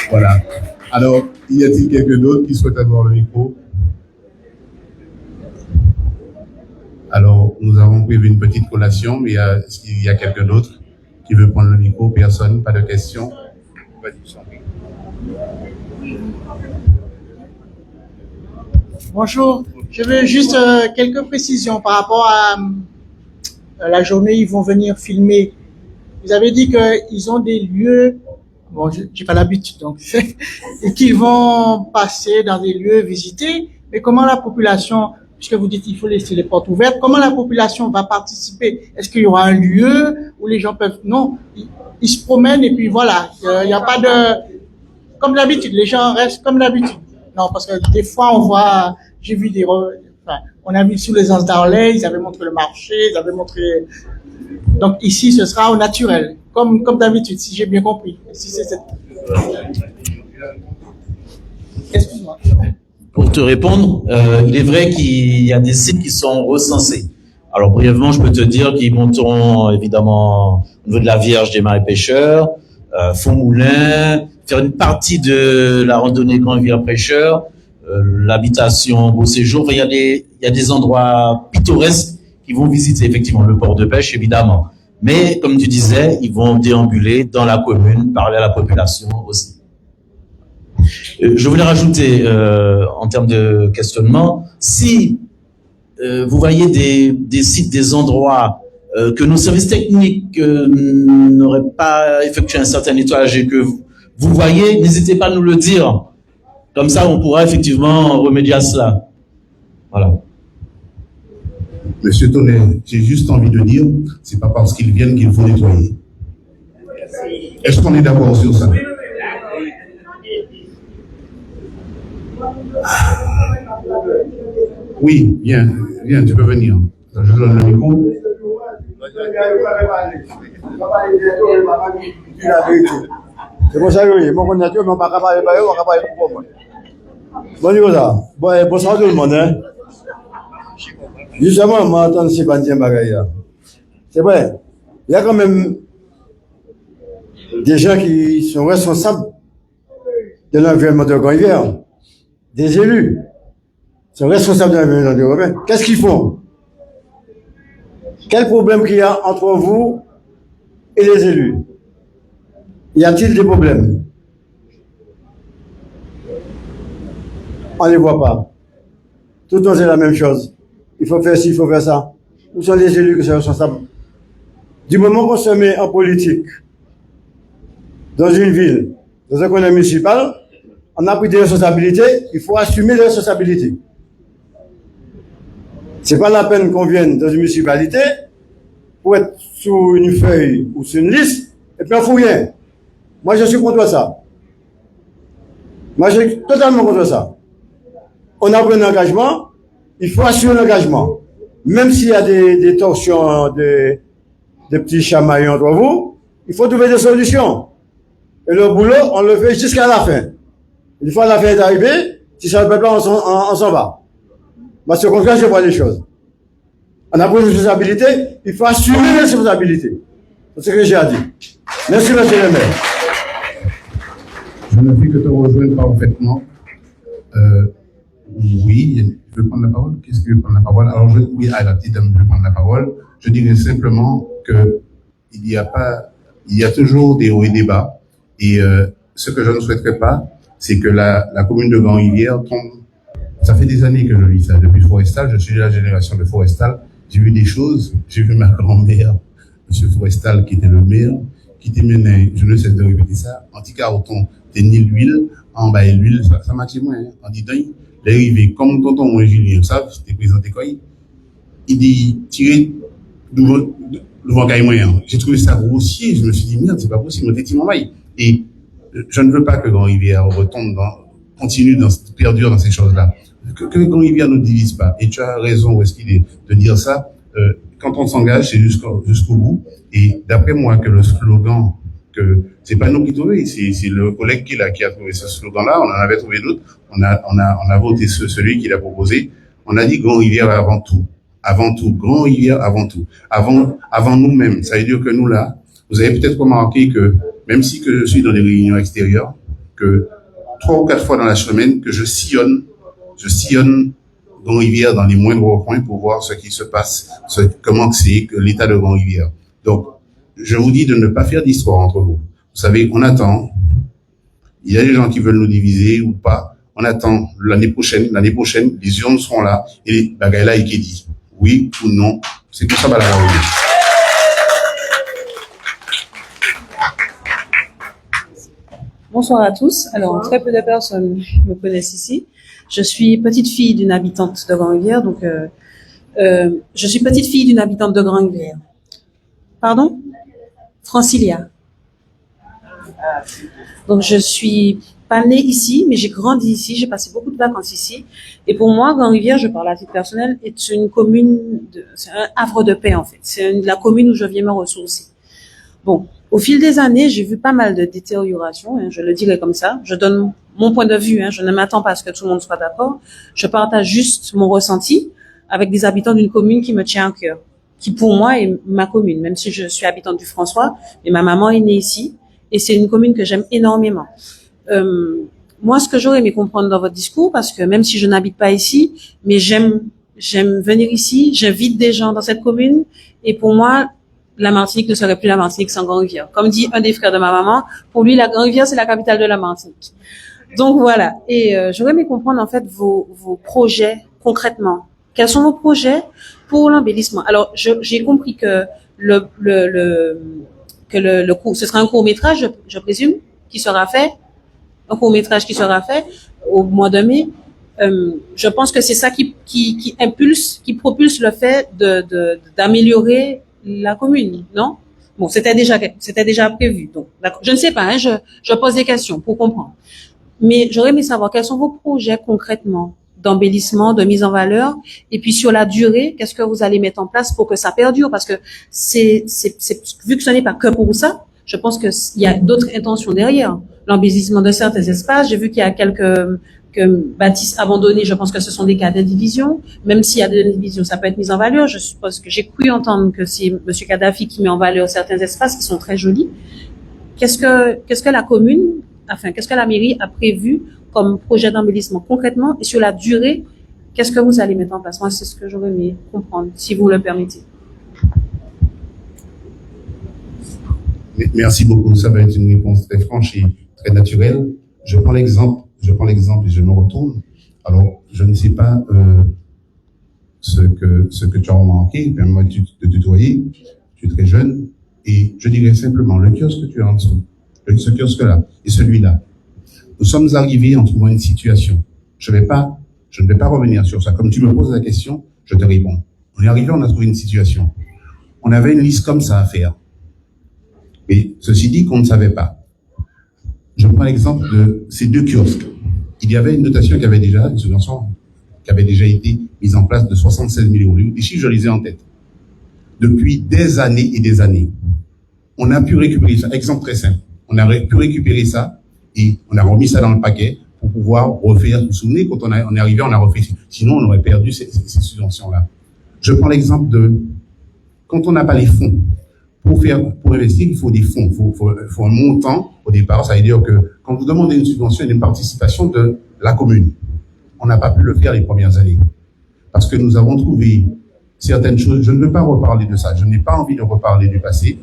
Voilà. Alors, y a-t-il quelqu'un d'autre qui souhaite avoir le micro? Alors, nous avons prévu une petite collation, mais est-ce qu'il y a quelqu'un d'autre qui veut prendre le micro? Personne? Pas de questions? Bonjour, je veux juste quelques précisions par rapport à la journée, ils vont venir filmer. Vous avez dit qu'ils ont des lieux, bon, j'ai pas l'habitude donc, et qu'ils vont passer dans des lieux visités, mais comment la population, puisque vous dites qu'il faut laisser les portes ouvertes, comment la population va participer? Est-ce qu'il y aura un lieu où les gens peuvent, non, ils se promènent et puis voilà, il n'y a pas de, comme d'habitude, les gens restent comme d'habitude. Non, parce que des fois, on voit, j'ai vu on a vu sous les Anses d'Arlay, ils avaient montré le marché, ils avaient montré, donc ici, ce sera au naturel, comme d'habitude, si j'ai bien compris. Si c'est cette... Excuse-moi. Pour te répondre, il est vrai qu'il y a des sites qui sont recensés. Alors, brièvement, je peux te dire qu'ils monteront, évidemment, au niveau de la Vierge des Marais Pêcheurs, Font-Moulin, faire une partie de la randonnée Grand-Rivière Pêcheur, l'habitation Beau Séjour. Il y a des endroits pittoresques qui vont visiter effectivement le port de pêche, évidemment. Mais, comme tu disais, ils vont déambuler dans la commune, parler à la population aussi. Je voulais rajouter, en termes de questionnement, si vous voyez des sites, des endroits que nos services techniques n'auraient pas effectué un certain nettoyage et que vous voyez, n'hésitez pas à nous le dire. Comme ça, on pourra effectivement remédier à cela. Voilà. Monsieur Tonnet, j'ai juste envie de dire, c'est pas parce qu'ils viennent qu'il faut nettoyer. Est-ce qu'on est d'accord sur ça? Oui, viens, tu peux venir. Je donne le micro. C'est pour ça que oui, mon candidature, mais on ne va pas parler, on va parler pour moi. Bon, niveau ça. Bon, bonsoir tout le monde, hein. Justement, on m'entend ces bandits bagaille là. C'est vrai, il y a quand même des gens qui sont responsables de l'environnement de Grand-Rivière, des élus sont responsables de l'environnement de Grand-Rivière. Qu'est-ce qu'ils font? Quel problème qu'il y a entre vous et les élus? Y a-t-il des problèmes? On ne les voit pas. Tout le temps, c'est la même chose. Il faut faire ci, il faut faire ça. Où sont les élus qui sont responsables? Du moment qu'on se met en politique, dans une ville, dans un conseil municipal, on a pris des responsabilités, il faut assumer les responsabilités. C'est pas la peine qu'on vienne dans une municipalité pour être sous une feuille ou sur une liste, et puis on fout rien. Moi, je suis contre ça. Moi, je suis totalement contre ça. On a pris un engagement, il faut assurer l'engagement. Même s'il y a des torsions, des petits chamailles entre vous, il faut trouver des solutions. Et le boulot, on le fait jusqu'à la fin. Une fois la fin est arrivée, si ça ne peut pas, on s'en va. Parce que au contraire, je vois les choses. On a pris une responsabilité, il faut assumer les responsabilités. C'est ce que j'ai à dire. Merci, monsieur le maire. Je ne puis que te rejoindre parfaitement. Oui, je veux prendre la parole. Qu'est-ce que veut prendre la parole? Alors, oui, à la petite dame, je veux prendre la parole. Je dirais simplement que il n'y a pas il y a toujours des hauts et des bas. Et ce que je ne souhaiterais pas, c'est que la commune de Grand-Rivière tombe. Ça fait des années que je vis ça. Depuis Forestal, je suis de la génération de Forestal. J'ai vu des choses. J'ai vu ma grand-mère, Monsieur Forestal, qui était le maire, qui était mené, je ne cesse de répéter ça, anti-caroton, t'es ni l'huile, en bas l'huile, ça m'a dit moi, hein. En dit, l'arrivée, comme tonton moi Julien, ça, c'était présenté quoi, il dit, tirer devant Gaï moyen. J'ai trouvé ça grossier, je me suis dit, merde, c'est pas possible, on était mon maille. Et je ne veux pas que Grand-Rivière retombe continue perdure dans ces choses-là. Que Grand-Rivière ne divise pas. Et tu as raison, où est-ce qu'il est, de dire ça, quand on s'engage, c'est jusqu'au bout. Et d'après moi, que le slogan, que c'est pas nous qui trouvons, c'est le collègue qui a trouvé ce slogan-là, on en avait trouvé d'autres, on a voté celui qui l'a proposé, on a dit Grand-Rivière avant tout. Avant tout, Grand-Rivière avant tout. Avant nous-mêmes. Ça veut dire que nous là, vous avez peut-être remarqué que, même si que je suis dans des réunions extérieures, que 3 ou 4 fois dans la semaine, que je sillonne Grand-Rivière dans les moindres recoins pour voir ce qui se passe, comment c'est que l'état de Grand-Rivière. Donc, je vous dis de ne pas faire d'histoire entre vous. Vous savez, on attend. Il y a des gens qui veulent nous diviser ou pas. On attend l'année prochaine, les urnes seront là et les bagailles là, qui dit oui ou non. C'est tout ça, va la voir. Bonsoir à tous. Alors, très peu de personnes me connaissent ici. Je suis petite fille d'une habitante de Grand-Rivière, donc je suis petite fille d'une habitante de Grand-Rivière. Pardon? Francilia. Donc, je suis pas née ici, mais j'ai grandi ici, j'ai passé beaucoup de vacances ici. Et pour moi, Grand-Rivière, je parle à titre personnel, est une commune, c'est un havre de paix, en fait. C'est la commune où je viens me ressourcer. Bon. Au fil des années, j'ai vu pas mal de détérioration, hein, je le dirais comme ça. Je donne mon point de vue, hein, je ne m'attends pas à ce que tout le monde soit d'accord. Je partage juste mon ressenti avec des habitants d'une commune qui me tient à cœur, qui pour moi est ma commune, même si je suis habitante du François, mais ma maman est née ici, et c'est une commune que j'aime énormément. Moi, ce que j'aurais aimé comprendre dans votre discours, parce que même si je n'habite pas ici, mais j'aime venir ici, j'invite des gens dans cette commune, et pour moi, la Martinique ne serait plus la Martinique sans Grand-Rivière. Comme dit un des frères de ma maman, pour lui, la Grand-Rivière, c'est la capitale de la Martinique. Donc voilà. Et j'aurais aimé comprendre en fait vos projets concrètement. Quels sont vos projets pour l'embellissement? Alors, j'ai compris que ce sera un court-métrage, je présume, qui sera fait. Un court-métrage qui sera fait au mois de mai. Je pense que c'est ça qui propulse le fait d'améliorer la commune, non? Bon, c'était déjà prévu. Donc, d'accord. Je ne sais pas, hein, je pose des questions pour comprendre. Mais j'aurais aimé savoir quels sont vos projets concrètement d'embellissement, de mise en valeur, et puis sur la durée, qu'est-ce que vous allez mettre en place pour que ça perdure? Parce que vu que ce n'est pas que pour ça, je pense que il y a d'autres intentions derrière. L'embellissement de certains espaces, j'ai vu qu'il y a quelques bâtisses abandonnées, je pense que ce sont des cas d'indivision. Même s'il y a de l'indivision, ça peut être mis en valeur. Je suppose que j'ai cru entendre que c'est Monsieur Kadhafi qui met en valeur certains espaces qui sont très jolis. Qu'est-ce que la commune, qu'est-ce que la mairie a prévu comme projet d'embellissement concrètement et sur la durée, qu'est-ce que vous allez mettre en place? Moi, c'est ce que j'aurais aimé comprendre, si vous le permettez. Merci beaucoup. Ça va être une réponse très franche et très naturelle. Je prends l'exemple et je me retourne. Alors, je ne sais pas ce que tu as remarqué, permets-moi de te tutoyer, tu es très jeune, et je dirais simplement, le kiosque que tu as en dessous, ce kiosque-là et celui-là, nous sommes arrivés en trouvant une situation. Je ne vais pas revenir sur ça. Comme tu me poses la question, je te réponds. On est arrivé, on a trouvé une situation. On avait une liste comme ça à faire. Et ceci dit qu'on ne savait pas. Je prends l'exemple de ces 2 kiosques. Il y avait une dotation qui avait déjà été mise en place de 76 000 €. Les chiffres, je les ai en tête. Depuis des années et des années. On a pu récupérer ça. Exemple très simple. On a pu récupérer ça et on a remis ça dans le paquet pour pouvoir refaire. Vous vous souvenez, quand on est arrivé, on a refait. Sinon, on aurait perdu ces subventions-là. Je prends l'exemple de quand on n'a pas les fonds. Pour investir, il faut des fonds, il faut un montant au départ. Ça veut dire que quand vous demandez une subvention et une participation de la commune, on n'a pas pu le faire les premières années. Parce que nous avons trouvé certaines choses. Je ne veux pas reparler de ça. Je n'ai pas envie de reparler du passé.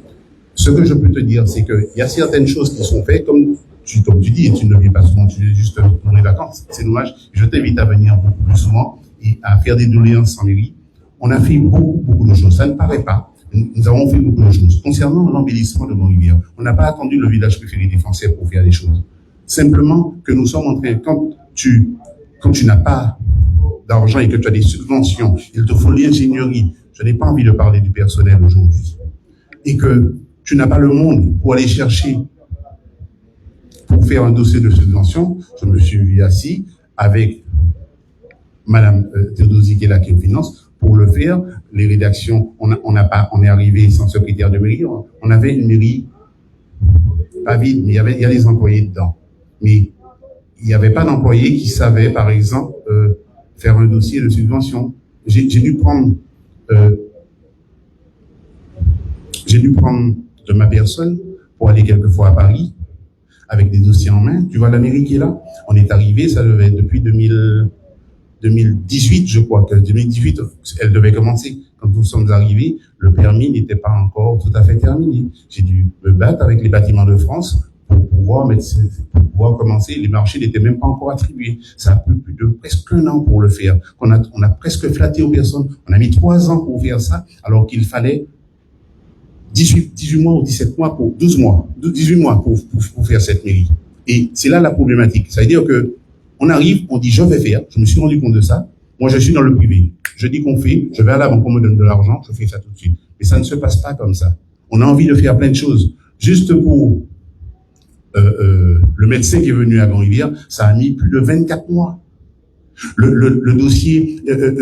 Ce que je peux te dire, c'est qu'il y a certaines choses qui sont faites, comme tu dis, et tu ne viens pas souvent, tu es juste pour les vacances. C'est dommage. Je t'invite à venir beaucoup plus souvent et à faire des doléances en mairie. On a fait beaucoup de choses. Ça ne paraît pas. Nous avons fait beaucoup de choses. Concernant l'embellissement de Grande-Rivière, on n'a pas attendu le village préféré des Français pour faire des choses. Simplement que nous sommes en train, quand tu n'as pas d'argent et que tu as des subventions, il te faut l'ingénierie. Je n'ai pas envie de parler du personnel aujourd'hui. Et que tu n'as pas le monde pour aller chercher, pour faire un dossier de subvention. Je me suis assis avec Madame Théodosie qui est là, qui est aux finances, pour le faire. Les rédactions, on est arrivé sans secrétaire de mairie. On avait une mairie pas vide, mais il y a des employés dedans. Mais il n'y avait pas d'employés qui savaient, par exemple, faire un dossier de subvention. J'ai dû prendre de ma personne pour aller quelquefois à Paris avec des dossiers en main. Tu vois la mairie qui est là? On est arrivé, ça devait être depuis 2018, je crois que 2018, elle devait commencer. Quand nous sommes arrivés, le permis n'était pas encore tout à fait terminé. J'ai dû me battre avec les bâtiments de France pour pouvoir commencer. Les marchés n'étaient même pas encore attribués. Ça a pris plus de presque 1 an pour le faire. On a presque flatté aux personnes. On a mis 3 ans pour faire ça, alors qu'il fallait 18 mois ou 17 mois 18 mois pour faire cette mairie. Et c'est là la problématique. Ça veut dire que on arrive, on dit je vais faire, je me suis rendu compte de ça. Moi, je suis dans le privé. Je dis qu'on fait, je vais à la banque, on me donne de l'argent, je fais ça tout de suite. Mais ça ne se passe pas comme ça. On a envie de faire plein de choses. Juste pour le médecin qui est venu à Grande-Rivière, ça a mis plus de 24 mois. Le dossier,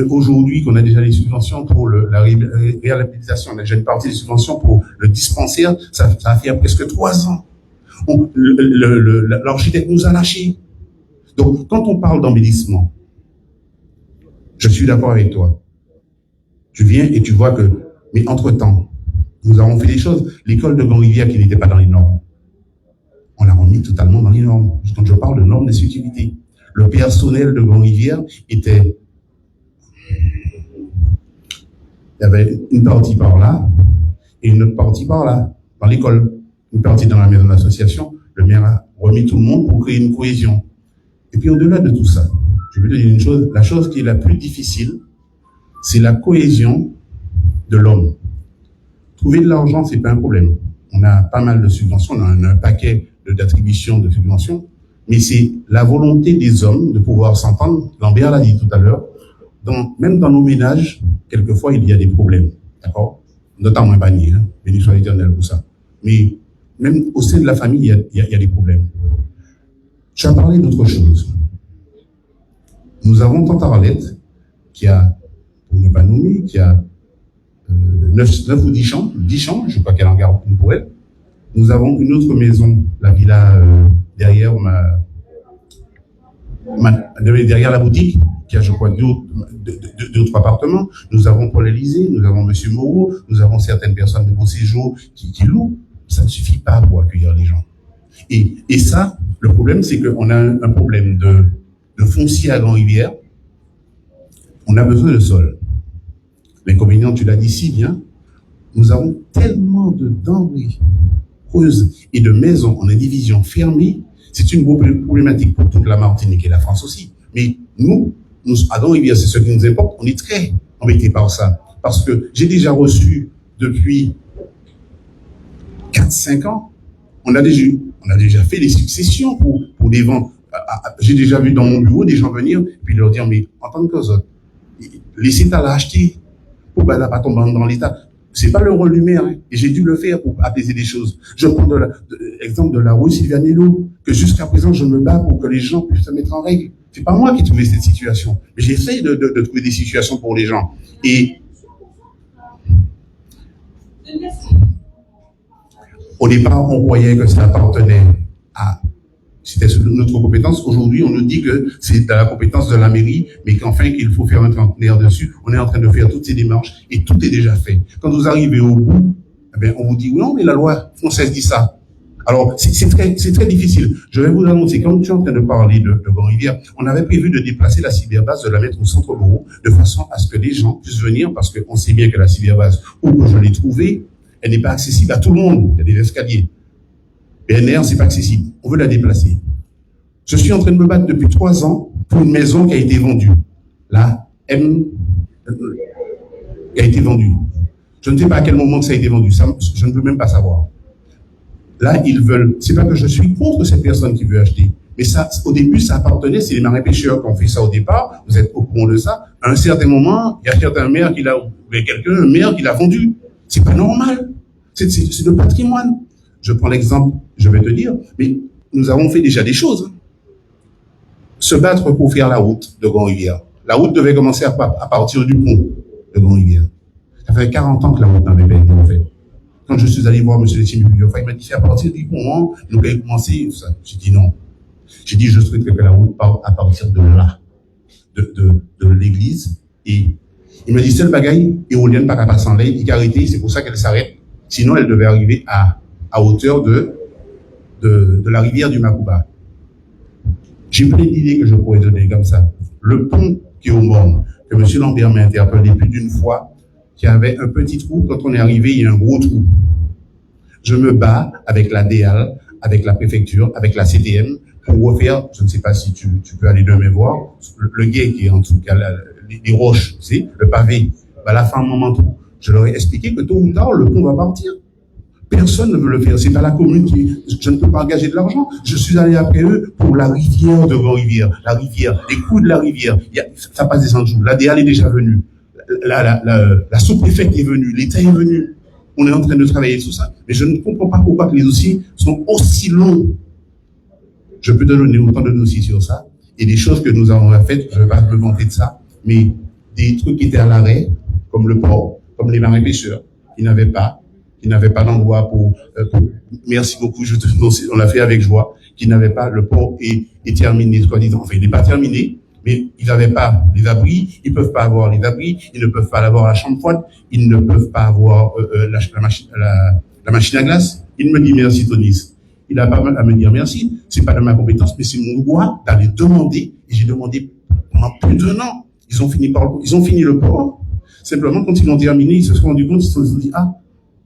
aujourd'hui, qu'on a déjà les subventions pour la réhabilitation, on a déjà une partie des subventions pour le dispensaire, ça a fait presque 3 ans. L'architecte nous a lâchés. Donc, quand on parle d'embellissement, je suis d'accord avec toi. Tu viens et tu vois que, mais entre-temps, nous avons fait des choses. L'école de Grande-Rivière qui n'était pas dans les normes, on l'a remis totalement dans les normes. Quand je parle de normes de sécurité, le personnel de Grande-Rivière était... Il y avait une partie par là et une autre partie par là, dans l'école. Une partie dans la maison d'association. Le maire a remis tout le monde pour créer une cohésion. Et puis au-delà de tout ça, je veux te dire une chose, la chose qui est la plus difficile, c'est la cohésion de l'homme. Trouver de l'argent, c'est pas un problème. On a pas mal de subventions, on a un paquet d'attributions de subventions, mais c'est la volonté des hommes de pouvoir s'entendre. Lambert l'a dit tout à l'heure, même dans nos ménages, quelquefois il y a des problèmes, d'accord? Notamment un panier, béni soit l'Éternel pour ça. Mais même au sein de la famille, il y a des problèmes. Tu as parlé d'autre chose. Nous avons tante Arlette, qui a, pour ne pas nommer, qui a 9 ou 10 chambres, je crois qu'elle en garde une pour elle. Nous avons une autre maison, la villa derrière derrière la boutique, qui a, je crois, 2 ou 3 appartements. Nous avons Paul Élysée, nous avons Monsieur Moreau, nous avons certaines personnes de beau séjour qui louent. Ça ne suffit pas pour accueillir les gens. Et ça, le problème, c'est qu'on a un problème de foncier à Grande-Rivière. On a besoin de sol. L'inconvénient, tu l'as dit si bien, nous avons tellement de denrées creuses et de maisons en indivision fermées. C'est une problématique pour toute la Martinique et la France aussi. Mais nous à Grande-Rivière, c'est ce qui nous importe. On est très embêtés par ça. Parce que j'ai déjà reçu depuis 4-5 ans, on a déjà fait des successions pour des ventes. J'ai déjà vu dans mon bureau des gens venir, puis leur dire, mais en tant que autres, laissez ta l'acheter pour pas tomber dans l'état. C'est pas le rôle du maire, et j'ai dû le faire pour apaiser des choses. Je prends l'exemple de la rue Sylvianello, que jusqu'à présent je me bats pour que les gens puissent se mettre en règle. C'est pas moi qui ai trouvé cette situation, mais j'essaye de trouver des situations pour les gens. Et au départ, on croyait que ça appartenait c'était notre compétence. Aujourd'hui, on nous dit que c'est de la compétence de la mairie, mais qu'enfin, il faut faire un trentenaire dessus. On est en train de faire toutes ces démarches et tout est déjà fait. Quand vous arrivez au bout, on vous dit, non, mais la loi française dit ça. Alors, c'est très difficile. Je vais vous annoncer, quand je suis en train de parler de Grande-Rivière, on avait prévu de déplacer la cyberbase, de la mettre au centre-bourg, de façon à ce que les gens puissent venir, parce qu'on sait bien que la cyberbase, où je l'ai trouvée, Elle n'est pas accessible à tout le monde. Il y a des escaliers. PNR, c'est pas accessible. On veut la déplacer. Je suis en train de me battre depuis 3 ans pour une maison qui a été vendue. La M qui a été vendue. Je ne sais pas à quel moment que ça a été vendu. Ça, je ne veux même pas savoir. Là, ils veulent. C'est pas que je suis contre cette personne qui veut acheter. Mais ça, au début, ça appartenait, c'est les marins pêcheurs qui ont fait ça au départ. Vous êtes au courant de ça. À un certain moment, il y a certains maires qui l'a, un maire qui l'a vendu. C'est pas normal. C'est le patrimoine. Je prends l'exemple, je vais te dire, mais nous avons fait déjà des choses. Se battre pour faire la route de Grand-Rivière. La route devait commencer à partir du pont de Grand-Rivière. Ça fait 40 ans que la route n'avait pas été faite. Quand je suis allé voir M. Létime, il m'a dit, c'est à partir du pont, nous allons commencer. J'ai dit non. J'ai dit, je souhaiterais que la route parte à partir de là, de l'église. Et il m'a dit, c'est le bagaille, éolienne, pas capable s'en il a arrêté, c'est pour ça qu'elle s'arrête. Sinon, elle devait arriver à hauteur de la rivière du Macouba. J'ai plein d'idées que je pourrais donner comme ça. Le pont qui est au Morne, que M. Lambert m'a interpellé plus d'une fois, qui avait un petit trou, quand on est arrivé, il y a un gros trou. Je me bats avec la DEAL, avec la préfecture, avec la CTM, pour refaire, je ne sais pas si tu peux aller demain voir, le guet qui est en dessous, les roches, tu sais, le pavé, à la fin, un moment tout. Je leur ai expliqué que tôt ou tard, le pont va partir. Personne ne veut le faire. C'est pas la commune qui, je ne peux pas engager de l'argent. Je suis allé après eux pour la rivière de Grand-Rivière. La rivière, les coups de la rivière. Ça passe des 100 jours. La DEAL est déjà venue. La sous-préfète est venue. L'État est venu. On est en train de travailler sur ça. Mais je ne comprends pas pourquoi les dossiers sont aussi longs. Je peux te donner autant de dossiers sur ça. Et des choses que nous avons faites, je ne vais pas me vanter de ça, mais des trucs qui étaient à l'arrêt, comme le port, comme les marins pêcheurs, qui n'avaient pas d'endroit pour merci beaucoup, on l'a fait avec joie, qui n'avaient pas, le port est terminé, soi-disant, enfin, il n'est pas terminé, mais ils n'avaient pas les abris, ils ne peuvent pas avoir les abris, ils ne peuvent pas avoir la chambre froide, ils ne peuvent pas avoir la machine à glace. Il me dit merci, Tonis. Il a pas mal à me dire merci, c'est pas de ma compétence, mais c'est mon droit d'aller demander, et j'ai demandé pendant plus d'1 an. Ils ont fini le port. Simplement, quand ils l'ont terminé, ils se sont rendus compte, ils se sont dit,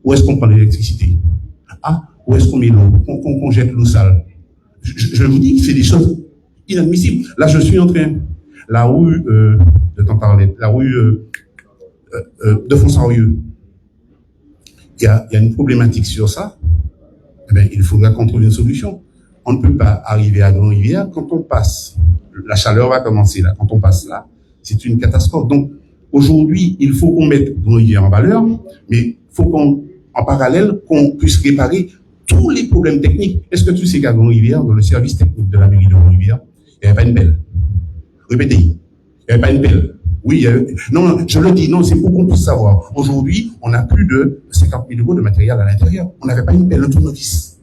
où est-ce qu'on prend l'électricité? Où est-ce qu'on met l'eau? Qu'on jette l'eau sale? Je vous dis que c'est des choses inadmissibles. Là, je suis en train, la rue, de t'en parler, la rue de Fonsarieux. Il y a une problématique sur ça. Eh bien, il faudra qu'on trouve une solution. On ne peut pas arriver à Grand-Rivière quand on passe. La chaleur va commencer là. Quand on passe là, c'est une catastrophe. Donc, aujourd'hui, il faut qu'on mette Grand-Rivière en valeur, mais il faut en parallèle, qu'on puisse réparer tous les problèmes techniques. Est-ce que tu sais qu'à Grand-Rivière, dans le service technique de la mairie de Grand-Rivière, il n'y avait pas une pelle? Répétez. Il n'y avait pas une pelle. Oui, non, je le dis, non, c'est pour qu'on puisse savoir. Aujourd'hui, on a plus de 50 000 euros de matériel à l'intérieur. On n'avait pas une pelle, un tournevis.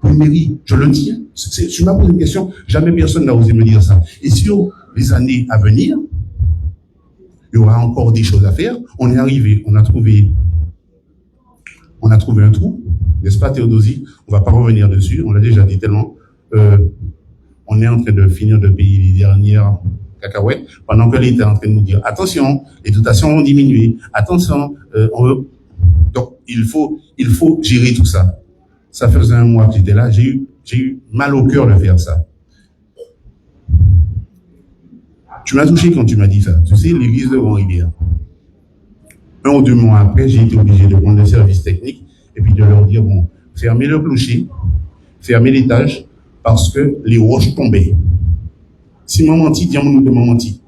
Pour une mairie, je le dis. Tu m'as posé une question, jamais personne n'a osé me dire ça. Et sur les années à venir, il y aura encore des choses à faire. On est arrivé, on a trouvé un trou, n'est-ce pas, Théodosie? On va pas revenir dessus, on l'a déjà dit tellement. On est en train de finir de payer les dernières cacahuètes, pendant que l'État est en train de nous dire, attention, les dotations vont diminuer, attention, donc il faut gérer tout ça. Ça faisait 1 mois que j'étais là, j'ai eu mal au cœur de faire ça. Tu m'as touché quand tu m'as dit ça. Tu sais, l'église de Grand-Rivière. 1 ou 2 mois après, j'ai été obligé de prendre le service technique et puis de leur dire, bon, fermez le clocher, fermez l'étage, parce que les roches tombaient. Si m'ont menti, dis-moi-nous de m'ont menti.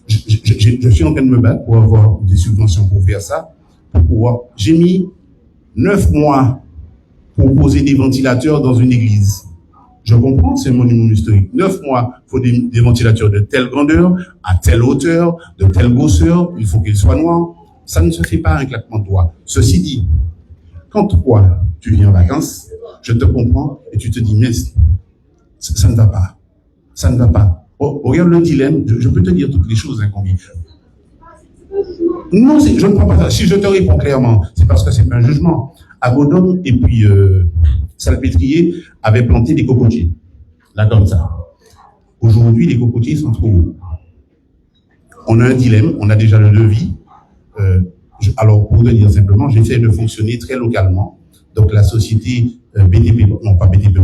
Je suis en train de me battre pour avoir des subventions pour faire ça, pour pouvoir. J'ai mis 9 mois pour poser des ventilateurs dans une église. Je comprends, c'est un monument historique. 9 mois, il faut des ventilateurs de telle grandeur, à telle hauteur, de telle grosseur, il faut qu'ils soient noirs. Ça ne se fait pas un claquement de doigts. Ceci dit, quand toi, tu viens en vacances, je te comprends et tu te dis, mais ça ne va pas. Ça ne va pas. Oh, regarde le dilemme, je peux te dire toutes les choses qu'on vit. Non, je ne prends pas ça. Si je te réponds clairement, c'est parce que c'est pas un jugement. Agodon et puis Salpêtrier avaient planté des cocotiers. Là, comme ça. Aujourd'hui, les cocotiers sont trop hauts. On a un dilemme, on a déjà le devis. Alors, pour le dire simplement, j'essaie de fonctionner très localement. Donc, la société BTP, non pas BTP,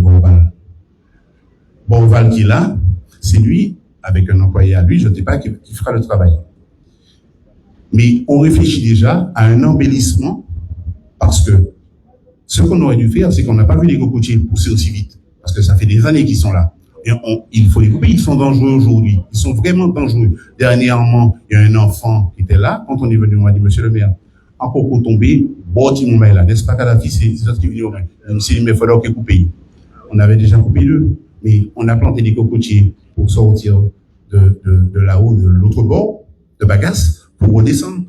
Borval qui est là, c'est lui, avec un employé à lui, je ne sais pas, qui fera le travail. Mais on réfléchit déjà à un embellissement, parce que ce qu'on aurait dû faire, c'est qu'on n'a pas vu les cocotiers pousser aussi vite, parce que ça fait des années qu'ils sont là. Et il faut les couper, ils sont dangereux aujourd'hui. Ils sont vraiment dangereux. Dernièrement, il y a un enfant qui était là, quand on est venu, on m'a dit, monsieur le maire, encore pour tomber, bon, mon là, n'est-ce pas, Kadhafi, c'est ça qui est venu au maire. C'est il falloir qu'il coupe. On avait déjà coupé deux, mais on a planté des cocotiers pour sortir de là-haut, de l'autre bord, de Bagasse, pour redescendre.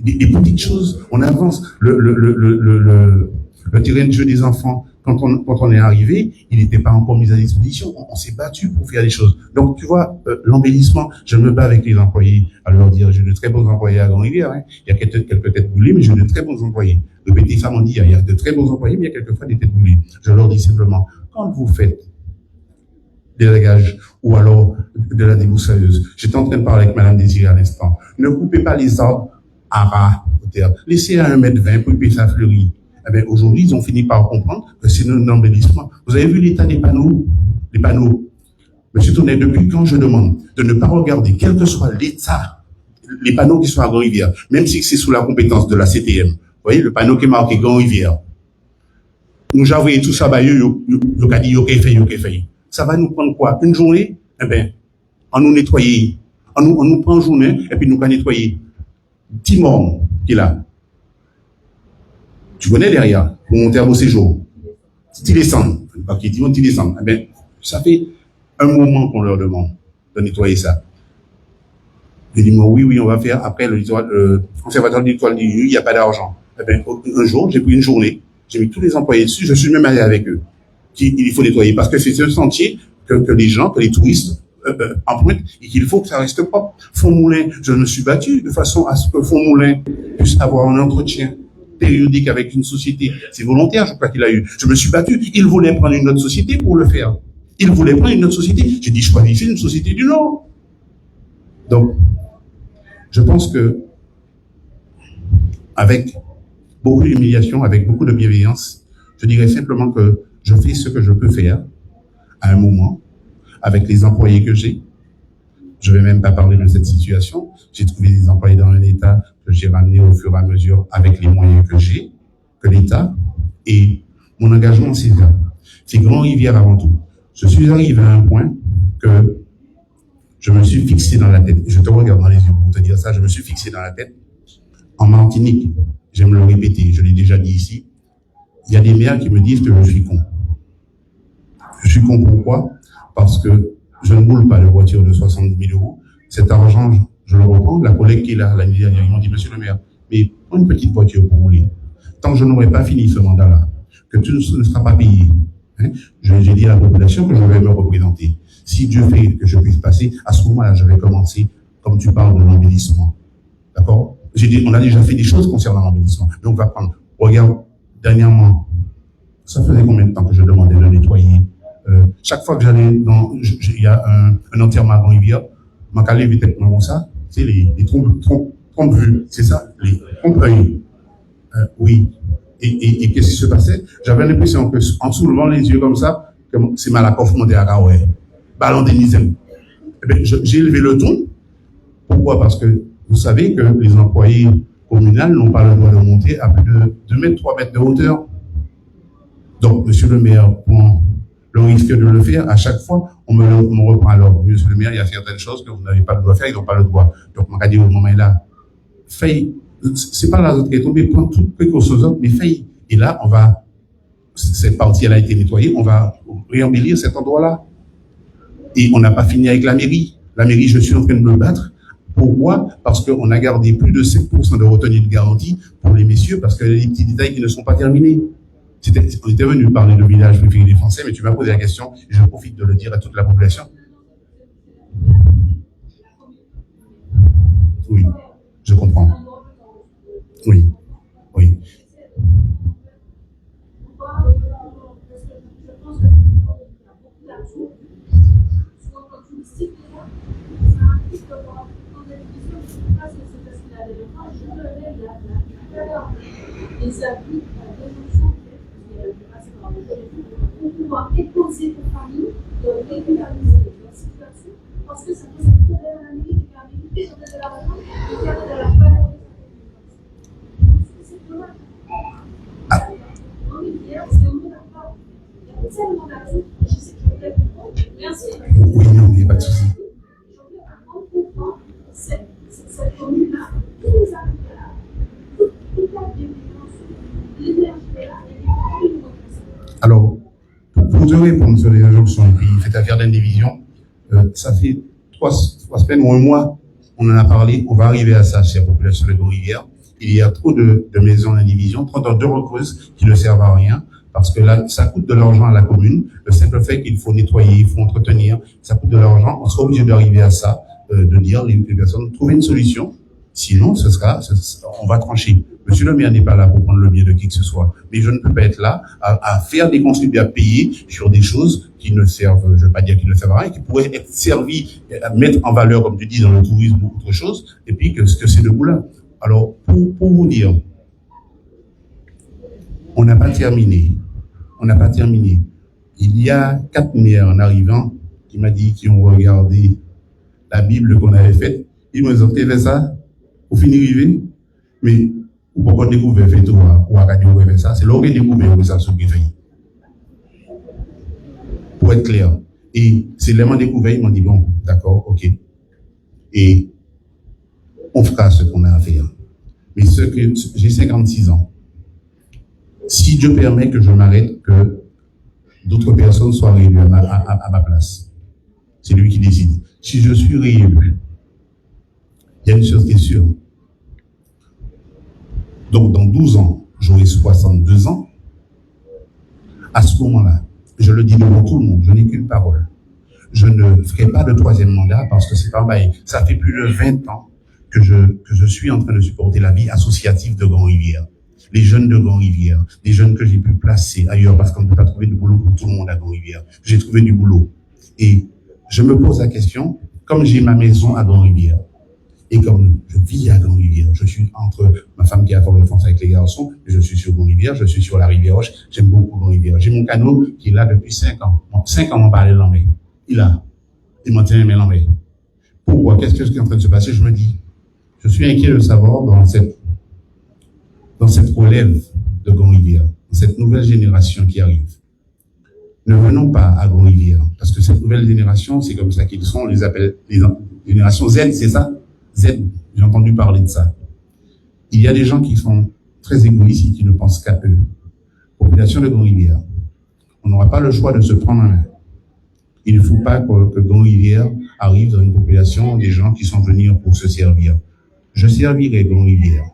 Des petites choses. On avance. Le terrain de jeu des enfants, quand on est arrivé, il n'était pas encore mis à disposition. On s'est battu pour faire des choses. Donc, tu vois, l'embellissement, je me bats avec les employés à leur dire, j'ai de très bons employés à Grand-Rivière, hein. Il y a quelques têtes brûlées, mais j'ai de très bons employés. Le petit femme on dit, il y a de très bons employés, mais il y a quelquefois des têtes brûlées. Je leur dis simplement, quand vous faites des réglages ou alors de la débroussailleuse, j'étais en train de parler avec Madame Désirée à l'instant, ne coupez pas les arbres à ras au terre. Laissez à 1,20 m pour que ça fleurit. Eh bien, aujourd'hui, ils ont fini par comprendre que c'est un embellissement. Vous avez vu l'état des panneaux? Les panneaux. Monsieur Tonnet, depuis quand je demande de ne pas regarder, quel que soit l'état, les panneaux qui sont à Grand-Rivière, même si c'est sous la compétence de la CTM. Vous voyez, le panneau qui est marqué Grand-Rivière. Nous j'avais tout ça, bah, fait. Ça va nous prendre quoi? Une journée? Eh bien, on nous nettoyer. On nous prend une journée, et puis nous va nettoyer. 10 morts qui est là. Tu connais derrière, pour monter à vos séjours. Si descend, qui dit tu descends, eh bien, ça fait un moment qu'on leur demande de nettoyer ça. Je dis, oui, on va faire. Après, le conservateur de l'étoile dit, il n'y a pas d'argent. Eh bien, un jour, j'ai pris une journée, j'ai mis tous les employés dessus, je suis même allé avec eux. Il faut nettoyer, parce que c'est un sentier que les touristes empruntent, et qu'il faut que ça reste propre. Fond-Moulin, je me suis battu de façon à ce que Fond-Moulin puisse avoir un entretien périodique avec une société. C'est volontaire, je crois qu'il a eu. Je me suis battu. Il voulait prendre une autre société pour le faire. J'ai dit, choisissez une société du Nord. Donc, je pense que, avec beaucoup d'humiliation, avec beaucoup de bienveillance, je dirais simplement que je fais ce que je peux faire à un moment, avec les employés que j'ai. Je ne vais même pas parler de cette situation. J'ai trouvé des employés dans un état que j'ai ramené au fur et à mesure avec les moyens que j'ai, que l'État. Et mon engagement, c'est ça. C'est Grand-Rivière avant tout. Je suis arrivé à un point que je me suis fixé dans la tête. Je te regarde dans les yeux pour te dire ça. Je me suis fixé dans la tête. En Martinique, j'aime le répéter, je l'ai déjà dit ici, il y a des maires qui me disent que je suis con. Je suis con pourquoi? Parce que je ne roule pas de voiture de 70 000 €. Cet argent, je le reprends. La collègue qui est là l'année dernière, ils m'ont dit, monsieur le maire, mais prends une petite voiture pour rouler. Tant que je n'aurai pas fini ce mandat-là, que tu ne seras pas payé, hein, j'ai dit à la population que je vais me représenter. Si Dieu fait que je puisse passer, à ce moment-là, je vais commencer, comme tu parles de l'embellissement. D'accord? J'ai dit, on a déjà fait des choses concernant l'embellissement. Donc, on va prendre. Regarde, dernièrement, ça faisait combien de temps que je demandais de nettoyer? Chaque fois que j'allais il y a un enterrement à Grand-Rivière, ma calée vite être comme ça, c'est les trompes-vues, c'est ça, les trompes-œil. Oui. Et qu'est-ce qui se passait? J'avais l'impression que, en soulevant les yeux comme ça, que c'est Malakoff monté à Kaoué. Ballon d'énisème. Eh bien, j'ai élevé le ton. Pourquoi? Parce que vous savez que les employés communaux n'ont pas le droit de monter à plus de 2 mètres, 3 mètres de hauteur. Donc, monsieur le maire prend le risque de le faire. À chaque fois, on me reprend alors. Monsieur le maire, il y a certaines choses que vous n'avez pas le droit de faire, ils n'ont pas le droit. Donc, on m'a dit au moment là, faille, c'est pas la zone qui est tombée, prendre toutes les choses, mais faille. Et là, on va, cette partie, elle a été nettoyée, on va réembellir cet endroit-là. Et on n'a pas fini avec la mairie. La mairie, je suis en train de me battre. Pourquoi? Parce qu'on a gardé plus de 5% de retenue de garantie pour les messieurs, parce qu'il y a des petits détails qui ne sont pas terminés. On était venu parler de village préféré des Français, mais tu m'as posé la question, et je profite de le dire à toute la population. Oui, je comprends. Oui. les avis des enfants pour pouvoir imposer aux familles de régulariser leur situation parce que ça pose un problème à la limite de viabilité sur de la vente et de la valeur. C'est dommage. En rivière, c'est un monde à part. Il y a tellement d'argent, je sais que je voulais comprendre. Merci. Oui, non, il n'y a pas de souci. Je voulais comprendre cette commune-là, tous les articles-là, toute la bienveillance, l'énergie de là, et les Alors, pour te répondre sur les injonctions et puis cette affaire d'indivision, ça fait trois semaines ou un mois, on en a parlé, on va arriver à ça chez la population de Gros-Rivière. Il y a trop de maisons d'indivision, trop de recreuses qui ne servent à rien, parce que là, ça coûte de l'argent à la commune. Le simple fait qu'il faut nettoyer, il faut entretenir, ça coûte de l'argent. On sera obligé d'arriver à ça, de dire les personnes, trouver une solution. Sinon, on va trancher. Monsieur le maire n'est pas là pour prendre le bien de qui que ce soit. Mais je ne peux pas être là à faire des contribuables payés sur des choses qui ne servent, je ne veux pas dire qu'ils ne servent à rien, qui pourraient être servis, à mettre en valeur, comme tu dis, dans le tourisme ou autre chose, et puis que c'est de boulot. Alors, pour vous dire, on n'a pas terminé. On n'a pas terminé. Il y a 4 maires en arrivant qui m'a dit qu'ils ont regardé la Bible qu'on avait faite. Ils m'ont dit, fait ça, au finir arrivé, mais pourquoi découvrir fait tout, ou à découvrir ça, c'est là où on découvert que ça se fait. Pour être clair. Et c'est là où on découvert, ils m'ont dit, bon, d'accord, ok. Et on fera ce qu'on a à faire. Mais j'ai 56 ans. Si Dieu permet que je m'arrête, que d'autres personnes soient réélues à ma place. C'est lui qui décide. Si je suis réélu, il y a une chose qui est sûre. Donc, dans 12 ans, j'aurai 62 ans. À ce moment-là, je le dis devant tout le monde, je n'ai qu'une parole. Je ne ferai pas de 3e mandat parce que c'est pas mal. Ça fait plus de 20 ans que je suis en train de supporter la vie associative de Gros-Rivière. Les jeunes de Gros-Rivière, les jeunes que j'ai pu placer ailleurs parce qu'on ne peut pas trouver du boulot pour tout le monde à Gros-Rivière. J'ai trouvé du boulot. Et je me pose la question, comme j'ai ma maison à Gros-Rivière, et comme je vis à Gros-Rivière, je suis entre ma femme qui a Fort de France avec les garçons, et je suis sur Gros-Rivière, je suis sur la rivière Roche, j'aime beaucoup Gros-Rivière. J'ai mon canot qui est là depuis 5 ans. 5 ans, on parlait l'anglais. Il m'en tient l'anglais. Pourquoi? Qu'est-ce qui est en train de se passer? Je me dis, je suis inquiet de savoir dans cette relève de Gros-Rivière, dans cette nouvelle génération qui arrive. Ne venons pas à Gros-Rivière, parce que cette nouvelle génération, c'est comme ça qu'ils sont, on les appelle les générations Z, c'est ça? Z, j'ai entendu parler de ça. Il y a des gens qui sont très égoïstes et qui ne pensent qu'à eux. Population de Gros-Rivière, on n'aura pas le choix de se prendre en main. Il ne faut pas que Gros-Rivière arrive dans une population des gens qui sont venus pour se servir. Je servirai Gros-Rivière.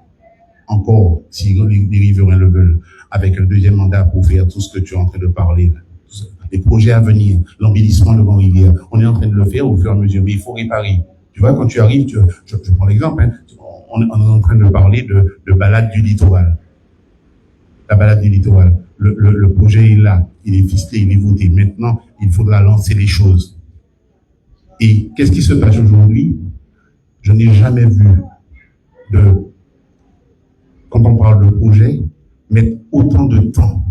Encore, si les riverains le veulent, avec un 2e mandat pour faire tout ce que tu es en train de parler, les projets à venir, l'embellissement de Gros-Rivière, on est en train de le faire au fur et à mesure, mais il faut réparer. Tu vois, quand tu arrives, je prends l'exemple, hein, on est en train de parler de balade du littoral. La balade du littoral. Le projet est là, il est ficelé, il est voté. Maintenant, il faudra lancer les choses. Et qu'est-ce qui se passe aujourd'hui? Je n'ai jamais vu quand on parle de projet, mettre autant de temps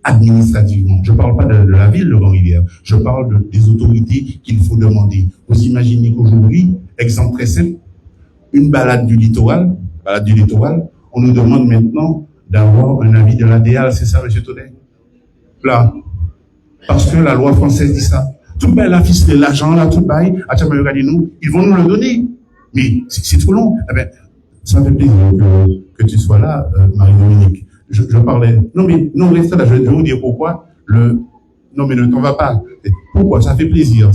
administrativement. Je ne parle pas de la ville de Gros-Rivière, je parle des autorités qu'il faut demander. Vous imaginez qu'aujourd'hui, exemple très simple, une balade du littoral, on nous demande maintenant d'avoir un avis de l'ADA, c'est ça, M. Tonnet? Là, parce que la loi française dit ça. Tout le bail, la fiche, l'argent, là, tout le bail, nous, ils vont nous le donner. Mais c'est trop long. Eh ben, ça me fait plaisir que tu sois là, Marie-Dominique. Je parlais. Non, restez là, je vais vous dire pourquoi. Non, mais ne t'en va pas. Pourquoi? Ça fait plaisir.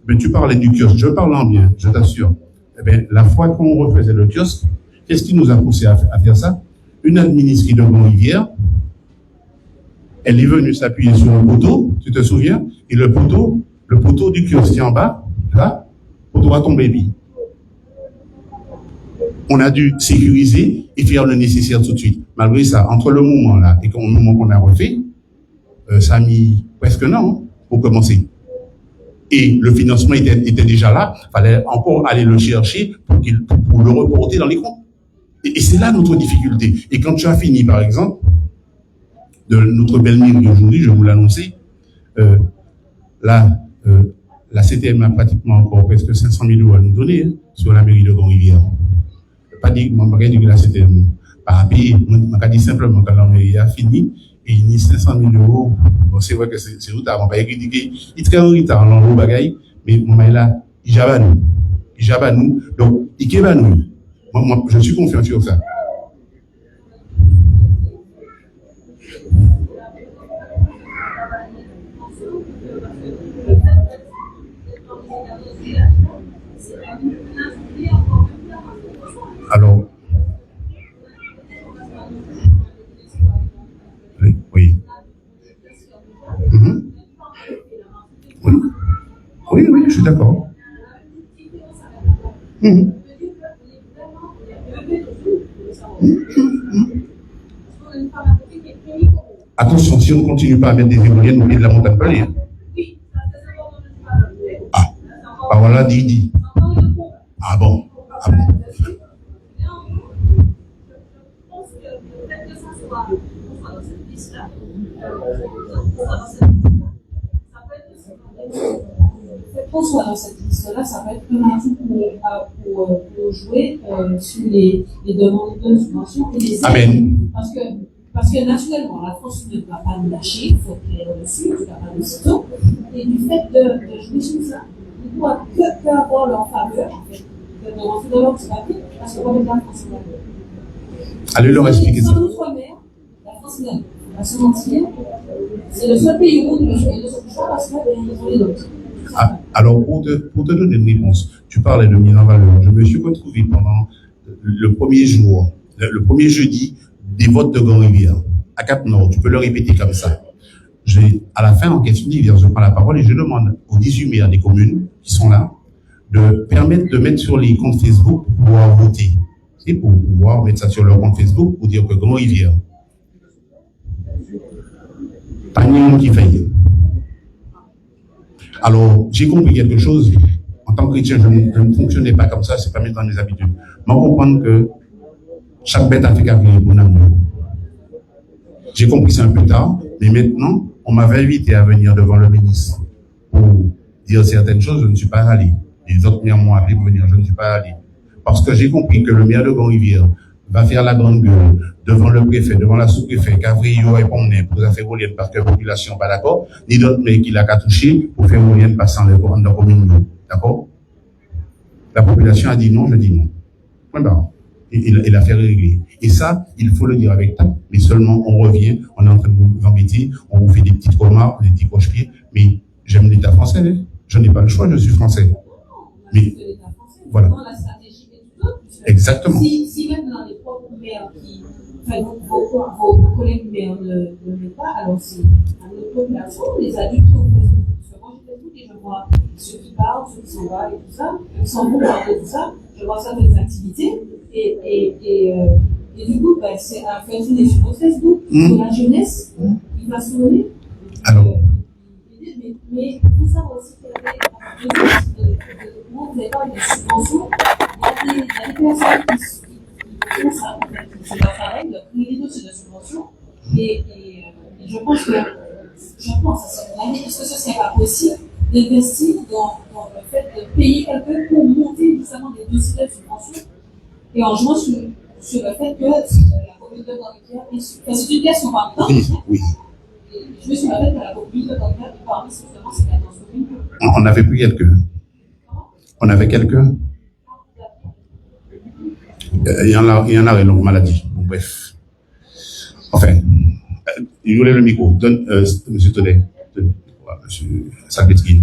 Mais tu parlais du kiosque. Je parle en bien, je t'assure. Eh ben, la fois qu'on refaisait le kiosque, qu'est-ce qui nous a poussé à faire ça? Une administrée de Gros-Rivière, elle est venue s'appuyer sur un poteau, tu te souviens? Et le poteau du kiosque en bas, là, le poteau a tombé vite. On a dû sécuriser et faire le nécessaire tout de suite. Malgré ça, entre le moment là et le moment qu'on a refait, ça a mis presque un an pour commencer. Et le financement était déjà là, il fallait encore aller le chercher pour le reporter dans les comptes. Et c'est là notre difficulté. Et quand tu as fini, par exemple, de notre belle mairie d'aujourd'hui, je vous l'annoncer, là, la CTM a pratiquement encore presque 500 000 € à nous donner hein, sur la mairie de Grand-Rivière. Pas dire que la CTM pas payer, je dis simplement que la mairie a fini et il y a 500 000 €. Bon, c'est vrai que c'est retard, on va pas critiquer. Il est très en retard dans le bagaille, mais moi là, il java nous. Donc, il va nous. Moi, je suis confiant sur ça. Alors, oui. Oui, je suis d'accord. Attention, si on ne continue pas à mettre des éoliennes au pied de la montagne Pelée. Ah, voilà, dit. Ah bon. Qu'on soit dans cette liste-là, ça va être un atout pour jouer sur les demandes de subventions et les aides. Amen. Parce que naturellement, la France ne va pas nous lâcher, il faut créer dessus, il ne va pas nous aussitôt. Et du fait de jouer sur ça, ils ne pourront que avoir leur faveur, en fait, de rentrer dans leur petit papier, parce que comme la France Allez leur expliquer ça. Sans l'outre-mer, la France n'a pas se mentir, c'est le seul pays où nous jouons de ce choix parce qu'ils ont les autres. Ah, alors, pour te donner une réponse, tu parlais de mise en valeur. Je me suis retrouvé pendant le premier jour, le premier jeudi des votes de Grand-Rivière, à Cap-Nord. Tu peux le répéter comme ça. À la fin, en question d'hiver, je prends la parole et je demande aux 18 maires des communes qui sont là de permettre de mettre sur les comptes Facebook pour pouvoir voter. C'est pour pouvoir mettre ça sur leur compte Facebook pour dire que Grand-Rivière. Pas de monde qui fait. Alors, j'ai compris quelque chose. En tant que chrétien, je ne fonctionnais pas comme ça, c'est pas dans mes habitudes. Mais comprendre que chaque bête a fait qu'après pour nous. J'ai compris ça un peu tard, mais maintenant, on m'avait invité à venir devant le ministre pour dire certaines choses, je ne suis pas allé. Les autres maires m'ont appelé pour venir, je ne suis pas allé. Parce que j'ai compris que le maire de Grand-Rivière va faire la grande gueule devant le préfet, devant la sous-préfet, qu'après il répondait pour faire éolienne parce que la population n'est pas d'accord, ni d'autres mais qu'il a qu'à toucher pour faire éolienne passant dans la commune. D'accord? La population a dit non, je dis non. Point barre. Et l'affaire est réglée. Et ça, il faut le dire avec tact, mais seulement on revient, on est en train de vous embêter, on vous fait des petites remarques, des petits croche-pieds, mais j'aime l'État français, hein. Je n'ai pas le choix, je suis français. Mais, voilà. Exactement. Si même dans les propres maires vos collègues maires ne mettent pas, alors c'est à notre population, les adultes qui ont fait. Parce que moi je fais tout et je vois ceux qui parlent, ceux qui s'en vont et tout ça, sans vous parler de tout ça, je vois certaines activités et du coup, c'est à faire tourner sur votre Facebook, pour la jeunesse, il va se tourner. Alors. Mais il faut savoir aussi qu'il y avait vous n'avez pas de subventions, il y a des personnes qui font ça, c'est leur travail, de créer des dossiers de subventions, et je pense, est-ce que ce serait pas possible d'investir dans le fait de payer quelqu'un pour monter justement des dossiers de subventions, et en jouant sur le fait que la commune de Grand-Rivière c'est une question par temps. Oui. Je me suis rappelé que la commune de Grand-Rivière est parmi justement ces 14 communes. On avait pris quelqu'un. On avait quelqu'un. Il y en a une longue maladie. Bon, bref. Enfin, il voulait le micro. Donne, monsieur Tonnet. Monsieur Saketskin.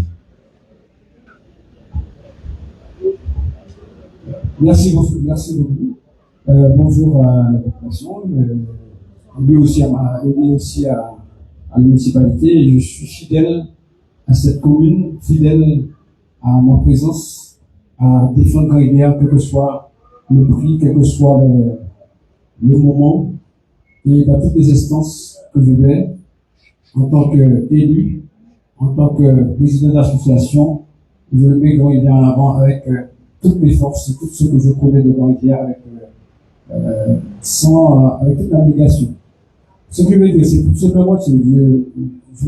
Merci beaucoup. Bonjour à la population, lui aussi à la municipalité. Je suis fidèle à cette commune, fidèle à ma présence, à défendre Grand-Rivière, quel que soit le prix, quel que soit le moment, et dans toutes les instances que je vais, en tant qu'élu, en tant que président d'association, je mets Grand-Rivière en avant avec toutes mes forces, tout ce que je connais de Grand-Rivière, avec avec toute l'abnégation. Ce que je veux dire, c'est tout simplement que je veux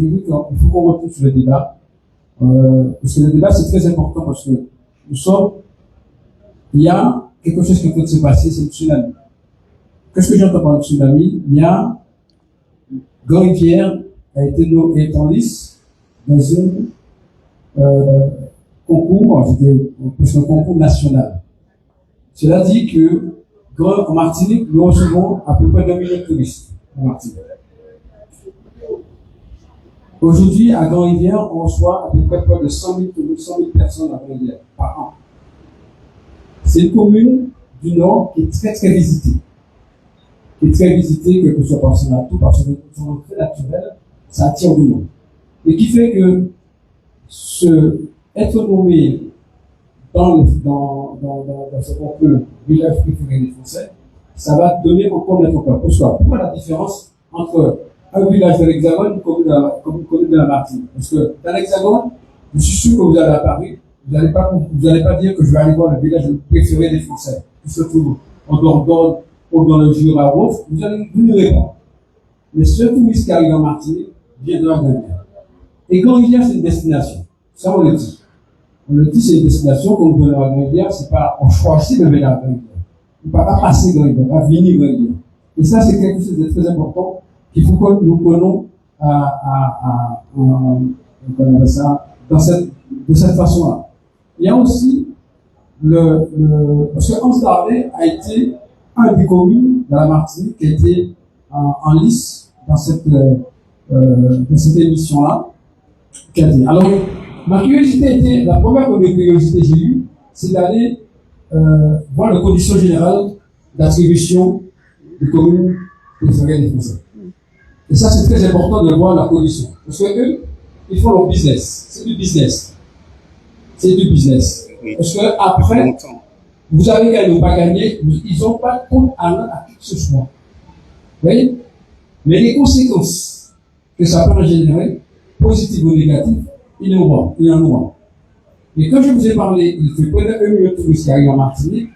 dire qu'il faut qu'on retourne sur le débat, parce que le débat c'est très important parce que il y a quelque chose qui est en train de se passer, c'est le tsunami. Qu'est-ce que j'entends par le tsunami? Il y a Grand-Rivière a été en lice dans un concours, un concours national. Cela dit que en Martinique, nous recevons à peu près 2 millions de touristes en Martinique. Aujourd'hui, à Grand-Rivière, on reçoit à peu près de 100 000 personnes à Grand-Rivière par an. C'est une commune du Nord qui est très très visitée. Quel que ce soit par son atout, par son entrée naturelle, ça attire du monde. Et qui fait que être nommé dans ce concours village préféré des Français, ça va donner encore notre peur. Pourquoi la différence entre un village de l'Hexagone et une commune de la Martinique? Parce que dans l'Hexagone, je suis sûr que vous allez à Paris, vous n'allez pas dire que je vais aller voir le village préféré des Français, qui se trouve en Dordogne ou dans le Jura, vous n'irez pas. Mais ce touriste qui arrive en Martinique vient de la Grand-Rivière. Et Grand-Rivière, c'est une destination. Ça, on le dit. On le dit, c'est une destination, quand vous venez à la Grand-Rivière, c'est pas, on choisit de venir à la Grand-Rivière. On ne peut pas passer Grand-Rivière, on va venir Grand-Rivière. Et ça, c'est quelque chose de très important qu'il faut que nous prenions de cette façon-là. Il y a aussi parce que Hans Darley a été un des communes dans la Martinique qui a été en lice dans cette émission-là. Alors, ma curiosité était, la première curiosité que j'ai eue, c'est d'aller voir les conditions générales d'attribution des communes préférées des Français. Et ça, c'est très important de voir la condition. Parce que eux, ils font leur business. C'est du business. Parce que après, vous avez gagné ou pas gagné, ils n'ont pas de compte à rendre à qui que ce soit. Vous voyez? Mais les conséquences que ça peut générer, positives ou négatives, il en aura. Et quand je vous ai parlé, il fait près de 1 million de touristes qui arrivent en Martinique,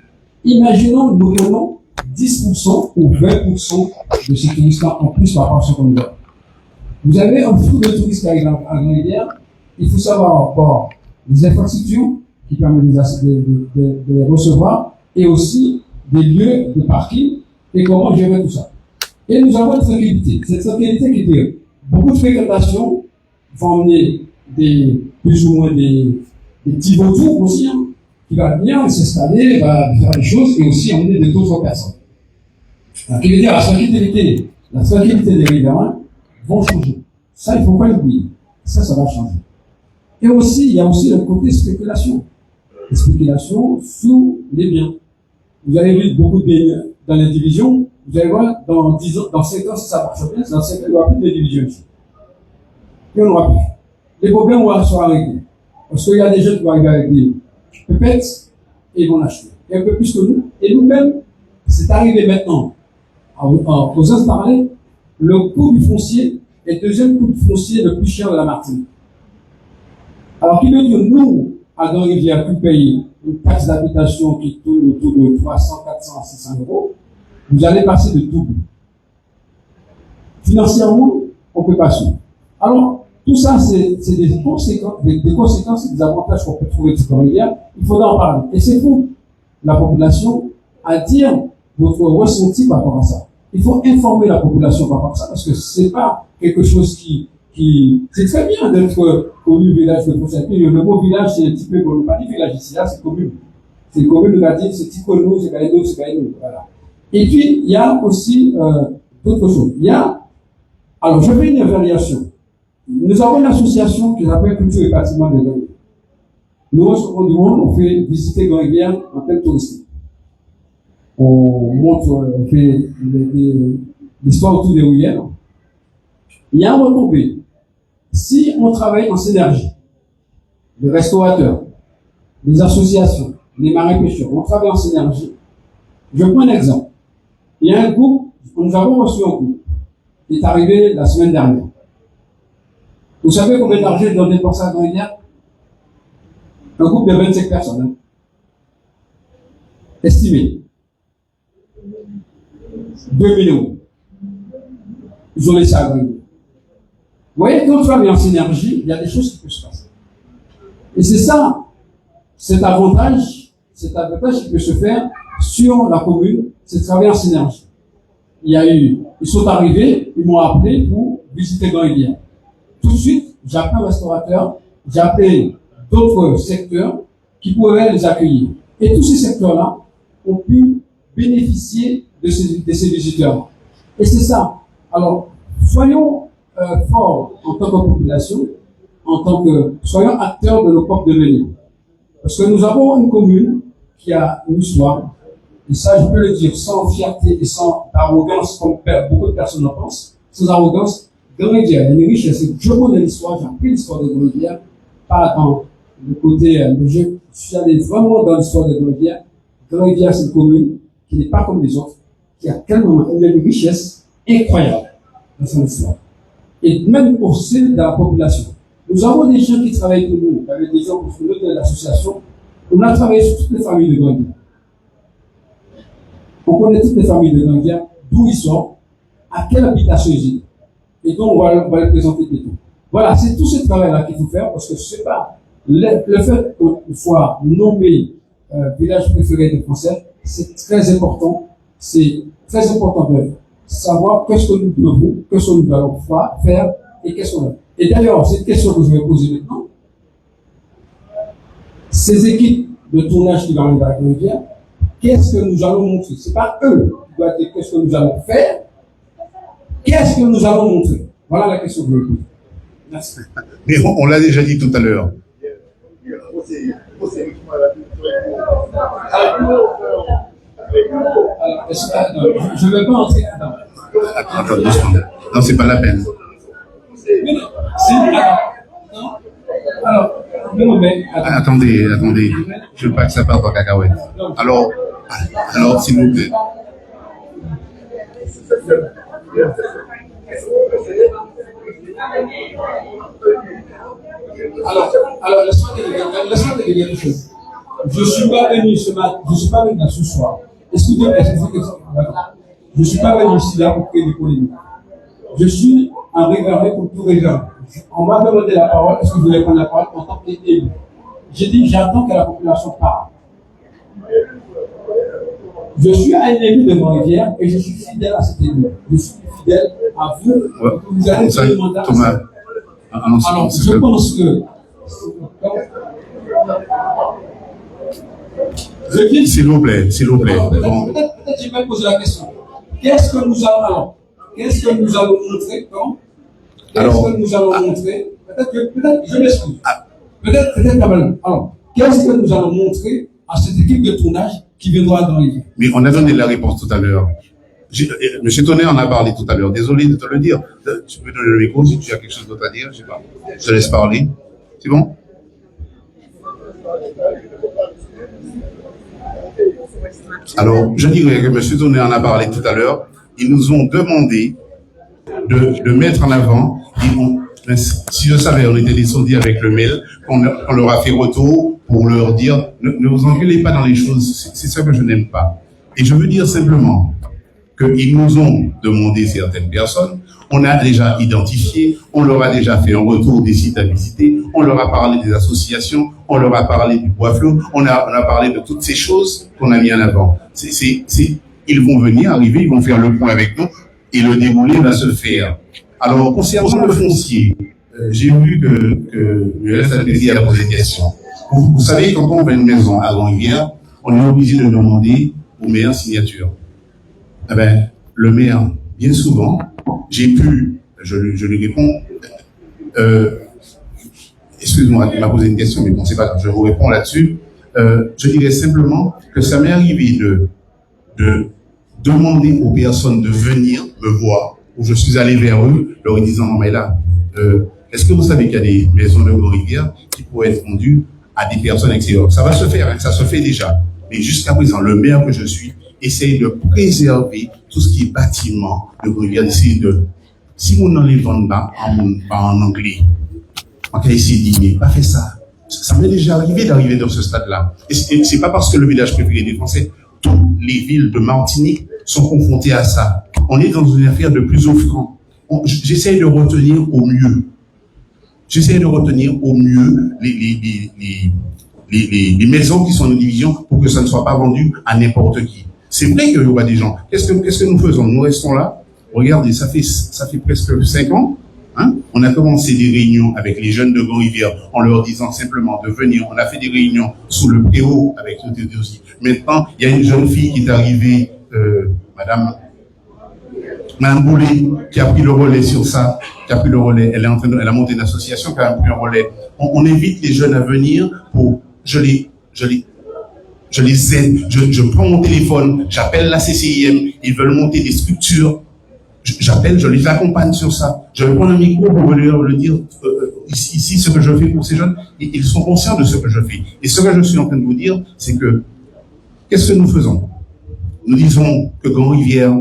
imaginons, nous prenons 10% ou 20% de ces touristes-là en plus par rapport à ce qu'on doit. Vous avez un flux de touristes qui arrivent à Grand-Rivière, il faut savoir encore les infrastructures qui permettent de les recevoir et aussi des lieux de parking et comment gérer tout ça. Et nous avons une tranquillité. Cette tranquillité qui dit beaucoup de fréquentation vont emmener plus ou moins des petits vautours aussi, qui va venir s'installer, va faire des choses et aussi emmener d'autres personnes. Donc, il veut dire la tranquillité des riverains vont changer. Ça, il ne faut pas l'oublier. Ça va changer. Et aussi, il y a aussi le côté spéculation. La spéculation sur les biens. Vous avez vu beaucoup de biens dans les divisions. Vous allez voir, dans 10 ans, dans 5 ans, si ça marche bien, dans 5 ans, il n'y aura plus de divisions ici. Il n'y en aura plus. Les problèmes vont se réglés. Parce qu'il y a des jeunes qui vont arriver avec des pépettes et ils vont l'acheter. Et un peu plus que nous. Et nous-mêmes, c'est arrivé maintenant. Aux uns parler, le coût du foncier est le deuxième coût de foncier le plus cher de la Martinique. Alors, qui veut dire, nous, à Grand-Rivière, qui paye une taxe d'habitation qui tourne autour de 300, 400 à 600 euros, vous allez passer de double. Financièrement, on peut pas suivre. Alors, tout ça, c'est des conséquences et des avantages qu'on peut trouver de Grand-Rivière. Il faudra en parler. Et c'est vous, la population, à dire votre ressenti par rapport à ça. Il faut informer la population par rapport à ça, parce que c'est pas quelque chose qui c'est très bien d'être connu village de Français. Le mot village, c'est un petit peu, on ne pas dit village ici, là, c'est commune. C'est commune, on va dire, c'est Ticono, c'est Gaïno, voilà. Et puis, il y a aussi, d'autres choses. Alors, je fais une évaluation. Nous avons une association qui s'appelle Culture et Bâtiment de Grand-Rivière. Nous recevons du monde, on fait visiter Grand-Rivière en pleine touristique. On montre, on fait l'histoire autour des rivières. Il y a un retombé. Si on travaille en synergie, les restaurateurs, les associations, les marins pêcheurs, on travaille en synergie. Je prends un exemple. Il y a un groupe, nous avons reçu un groupe, qui est arrivé la semaine dernière. Vous savez combien d'argent est donné pour ça dans l'hiver? Un groupe de 25 personnes. Estimé. 2 millions. Ils ont laissé à Grenoble. Vous voyez, quand tu as en synergie, il y a des choses qui peuvent se passer. Et c'est ça, cet avantage qui peut se faire sur la commune, c'est de travailler en synergie. Ils sont arrivés, ils m'ont appelé pour visiter Grand-Rivière. Tout de suite, j'ai appelé un restaurateur, j'ai appelé d'autres secteurs qui pourraient les accueillir. Et tous ces secteurs-là ont pu bénéficier de ces visiteurs. Et c'est ça. Alors, soyons forts en tant que population, soyons acteurs de nos propres devenirs. Parce que nous avons une commune qui a une histoire, et ça, je peux le dire sans fierté et sans arrogance, comme beaucoup de personnes le pensent, sans arrogance. Grand-Rivière, il y a une richesse. Je connais l'histoire, j'ai appris l'histoire de Grand-Rivière, pas dans le côté, je suis allé vraiment dans l'histoire de Grand-Rivière. Grand-Rivière, c'est une commune qui n'est pas comme les autres, qui a tellement une richesse incroyable dans son histoire. Et même au sein de la population. Nous avons des gens qui travaillent pour nous, avec des gens pour nous de l'association. On a travaillé sur toutes les familles de Grand-Rivière. On connaît toutes les familles de Grand-Rivière, d'où ils sont, à quelle habitation ils ont. Et donc, on va les présenter bientôt. Voilà, c'est tout ce travail-là qu'il faut faire, parce que c'est pas le fait qu'il soit nommé village préféré des Français, c'est très important. C'est très important de savoir qu'est-ce que nous devons, qu'est-ce que nous allons faire et qu'est-ce qu'on a. Et d'ailleurs, cette question que je vais poser maintenant, ces équipes de tournage qui vont arriver à Grand-Rivière, qu'est-ce que nous allons montrer? C'est pas eux qui doivent dire qu'est-ce que nous allons faire, qu'est-ce que nous allons montrer? Voilà la question que je vais poser. Merci. Mais on l'a déjà dit tout à l'heure. Je ne vais pas entrer dedans. Attends, doucement. Non, c'est pas la peine. Attendez. Je veux pas que ça parte en cacahuète. Alors, s'il vous plaît. Alors, laisse-moi te dire quelque chose. Je suis pas venu ce soir. Excusez-moi, je suis pas venu ici là pour créer des polémiques. Je suis un révérend pour tout révérend. On m'a demandé la parole, est-ce que vous voulez prendre la parole en tant qu'élu? J'ai dit, j'attends que la population parle. Je suis un élu de Grand-Rivière et je suis fidèle à cet élu. Je suis fidèle à vous. Ouais. Vous allez faire le mandat. Thomas. Alors, je pense que. S'il vous plaît. Peut-être je vais poser la question. Qu'est-ce que nous allons montrer quand? Qu'est-ce que nous allons montrer? Peut-être, je m'excuse. Peut-être, alors, qu'est-ce que nous allons montrer à cette équipe de tournage qui viendra dans les. Mais on a donné la réponse tout à l'heure. Monsieur Tonnet en a parlé tout à l'heure. Désolé de te le dire. Tu peux donner le micro si tu as quelque chose d'autre à dire. Je sais pas. Je te laisse parler. C'est bon? Alors, je dirais que monsieur Tonnet en a parlé tout à l'heure. Ils nous ont demandé de mettre en avant. Si je savais, on était descendu avec le mail, qu'on leur a fait retour pour leur dire ne vous engueulez pas dans les choses. C'est ça que je n'aime pas. Et je veux dire simplement qu'ils nous ont demandé certaines personnes, on a déjà identifié, on leur a déjà fait un retour des sites à visiter, on leur a parlé des associations, on leur a parlé du bois flot, on a parlé de toutes ces choses qu'on a mis en avant. Ils vont venir, arriver, ils vont faire le point avec nous et le déroulé va se faire. Alors, concernant le foncier, j'ai vu que le SAPZ a posé une question. Vous savez, quand on fait une maison à Grand-Rivière, on est obligé de demander au maire signature. Eh ben, le maire, bien souvent, je lui réponds, excuse-moi, tu m'as posé une question, mais bon, c'est pas grave, je vous réponds là-dessus. Je dirais simplement que ça m'est arrivé de demander aux personnes de venir me voir, où je suis allé vers eux, leur disant, non, mais là, est-ce que vous savez qu'il y a des maisons de Grand-Rivière qui pourraient être vendues à des personnes extérieures? Ça va se faire, hein, ça se fait déjà. Mais jusqu'à présent, le maire que je suis essaye de préserver tout ce qui est bâtiment de Grand-Rivière, d'essayer de, si on enlève en anglais, on va essayer de dire, pas fait ça. Ça m'est déjà arrivé d'arriver dans ce stade-là. Et c'est pas parce que le village préféré des Français, tout les villes de Martinique sont confrontées à ça. On est dans une affaire de plus offrant. J'essaie de retenir au mieux. J'essaie de retenir au mieux les maisons qui sont en division pour que ça ne soit pas vendu à n'importe qui. C'est vrai qu'il y aura des gens. Qu'est-ce que nous faisons? Nous restons là. Regardez, ça fait presque 5 ans. Hein? On a commencé des réunions avec les jeunes de Grand-Rivière en leur disant simplement de venir. On a fait des réunions sous le préau avec eux aussi. Maintenant, il y a une jeune fille qui est arrivée, Madame Boulay, qui a pris le relais sur ça, elle a monté une association qui a pris un relais. On invite les jeunes à venir pour, je les aide, je prends mon téléphone, j'appelle la CCIM, ils veulent monter des structures, je les accompagne sur ça. Je vais prendre un micro pour leur dire ici ce que je fais pour ces jeunes, et ils sont conscients de ce que je fais. Et ce que je suis en train de vous dire, c'est que, qu'est-ce que nous faisons? Nous disons que Grand-Rivière,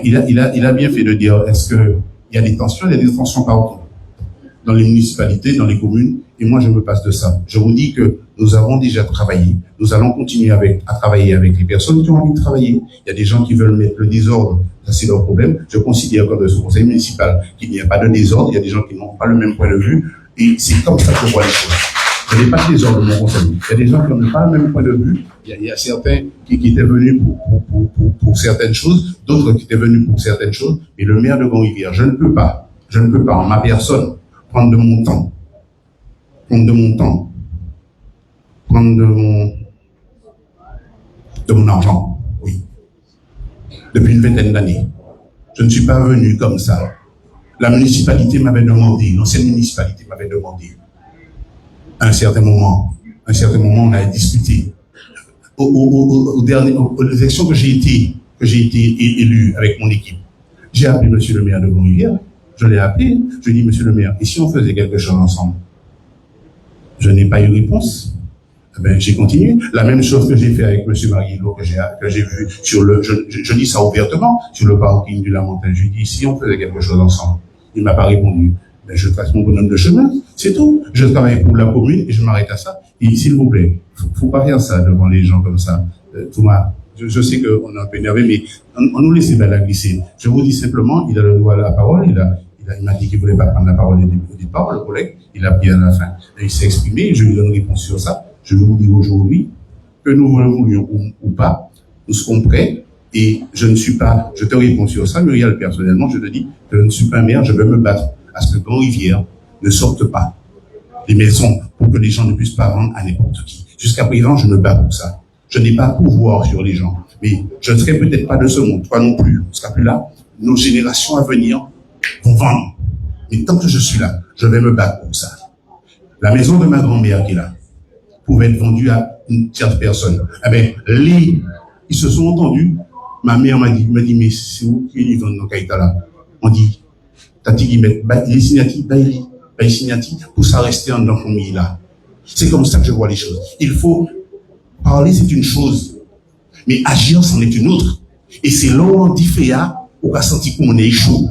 il a bien fait de dire, est-ce que il y a des tensions partout, dans les municipalités, dans les communes, et moi je me passe de ça. Je vous dis que nous avons déjà travaillé, nous allons continuer à travailler avec les personnes qui ont envie de travailler. Il y a des gens qui veulent mettre le désordre, ça c'est leur problème. Je considère comme de ce conseil municipal qu'il n'y a pas de désordre, il y a des gens qui n'ont pas le même point de vue, et c'est comme ça que je vois les choses. Il n'y a pas de désordre dans mon conseil. Il y a des gens qui n'ont pas le même point de vue. Il y a certains qui étaient venus pour certaines choses, d'autres qui étaient venus pour certaines choses. Mais le maire de Grand-Rivière, je ne peux pas, en ma personne, prendre de mon temps, prendre de mon argent, oui. Depuis une vingtaine d'années. Je ne suis pas venu comme ça. La municipalité m'avait demandé, l'ancienne municipalité m'avait demandé, à un certain moment, on a discuté. Aux élections que j'ai été élu avec mon équipe, j'ai appelé monsieur le maire de Grand-Rivière, je l'ai appelé, je lui ai dit, monsieur le maire, et si on faisait quelque chose ensemble? Je n'ai pas eu réponse. Eh ben, j'ai continué. La même chose que j'ai fait avec monsieur Marguillo, que j'ai vu sur je dis ça ouvertement, sur le parking du Lamentin. Je lui ai dit, si on faisait quelque chose ensemble? Il m'a pas répondu. Ben, je trace mon bonhomme de chemin, c'est tout. Je travaille pour la commune et je m'arrête à ça. Et s'il vous plaît, faut pas faire ça devant les gens comme ça. Thomas, je sais qu'on est un peu énervé, mais on nous laisse la glisser. Je vous dis simplement, il a le droit à la parole, il m'a dit qu'il voulait pas prendre la parole au départ, le collègue, il a pris à la fin. Et il s'est exprimé, je lui donne une réponse sur ça. Je vais vous dire aujourd'hui, que nous le voulions ou pas, nous serons prêts, et je te réponds sur ça, Muriel, personnellement, je te dis que je ne suis pas maire, je vais me battre à ce que Grand-Rivière ne sorte pas les maisons pour que les gens ne puissent pas vendre à n'importe qui. Jusqu'à présent, je me bats pour ça. Je n'ai pas pouvoir sur les gens. Mais je ne serai peut-être pas de ce monde, toi non plus. On ne sera plus là. Nos générations à venir vont vendre. Mais tant que je suis là, je vais me battre pour ça. La maison de ma grand-mère qui est là pouvait être vendue à une tierce personne. Eh bien, ils se sont entendus. Ma mère m'a dit, mais c'est où qui est dans Kaïta là? On dit, Tati Guimet, les signati, pour ça rester dans la famille là. C'est comme ça que je vois les choses. Il faut parler, c'est une chose, mais agir, c'en est une autre. Et c'est là où on dit Féa, où on a senti qu'on est chaud.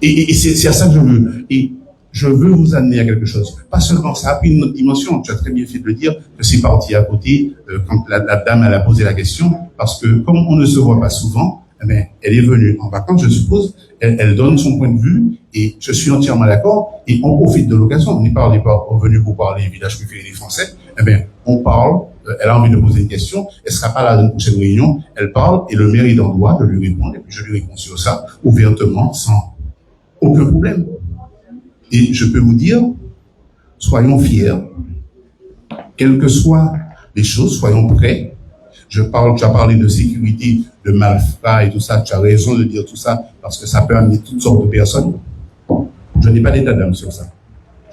Et c'est à ça que je veux. Et je veux vous amener à quelque chose. Pas seulement ça a pris une autre dimension. Tu as très bien fait de le dire que c'est parti à côté quand la dame elle a posé la question, parce que comme on ne se voit pas souvent, eh bien, elle est venue en vacances, je suppose, elle donne son point de vue, et je suis entièrement d'accord, et on profite de l'occasion. On n'est pas revenu pour parler village préféré des Français, eh bien, on parle, elle a envie de poser une question, elle sera pas là dans une prochaine réunion, elle parle, et le maire est en droit de lui répondre, et puis je lui réponds sur ça, ouvertement, sans aucun problème. Et je peux vous dire, soyons fiers, quelles que soient les choses, soyons prêts. Tu as parlé de sécurité, de malfrats et tout ça, tu as raison de dire tout ça, parce que ça peut amener toutes sortes de personnes. Je n'ai pas d'état d'âme sur ça.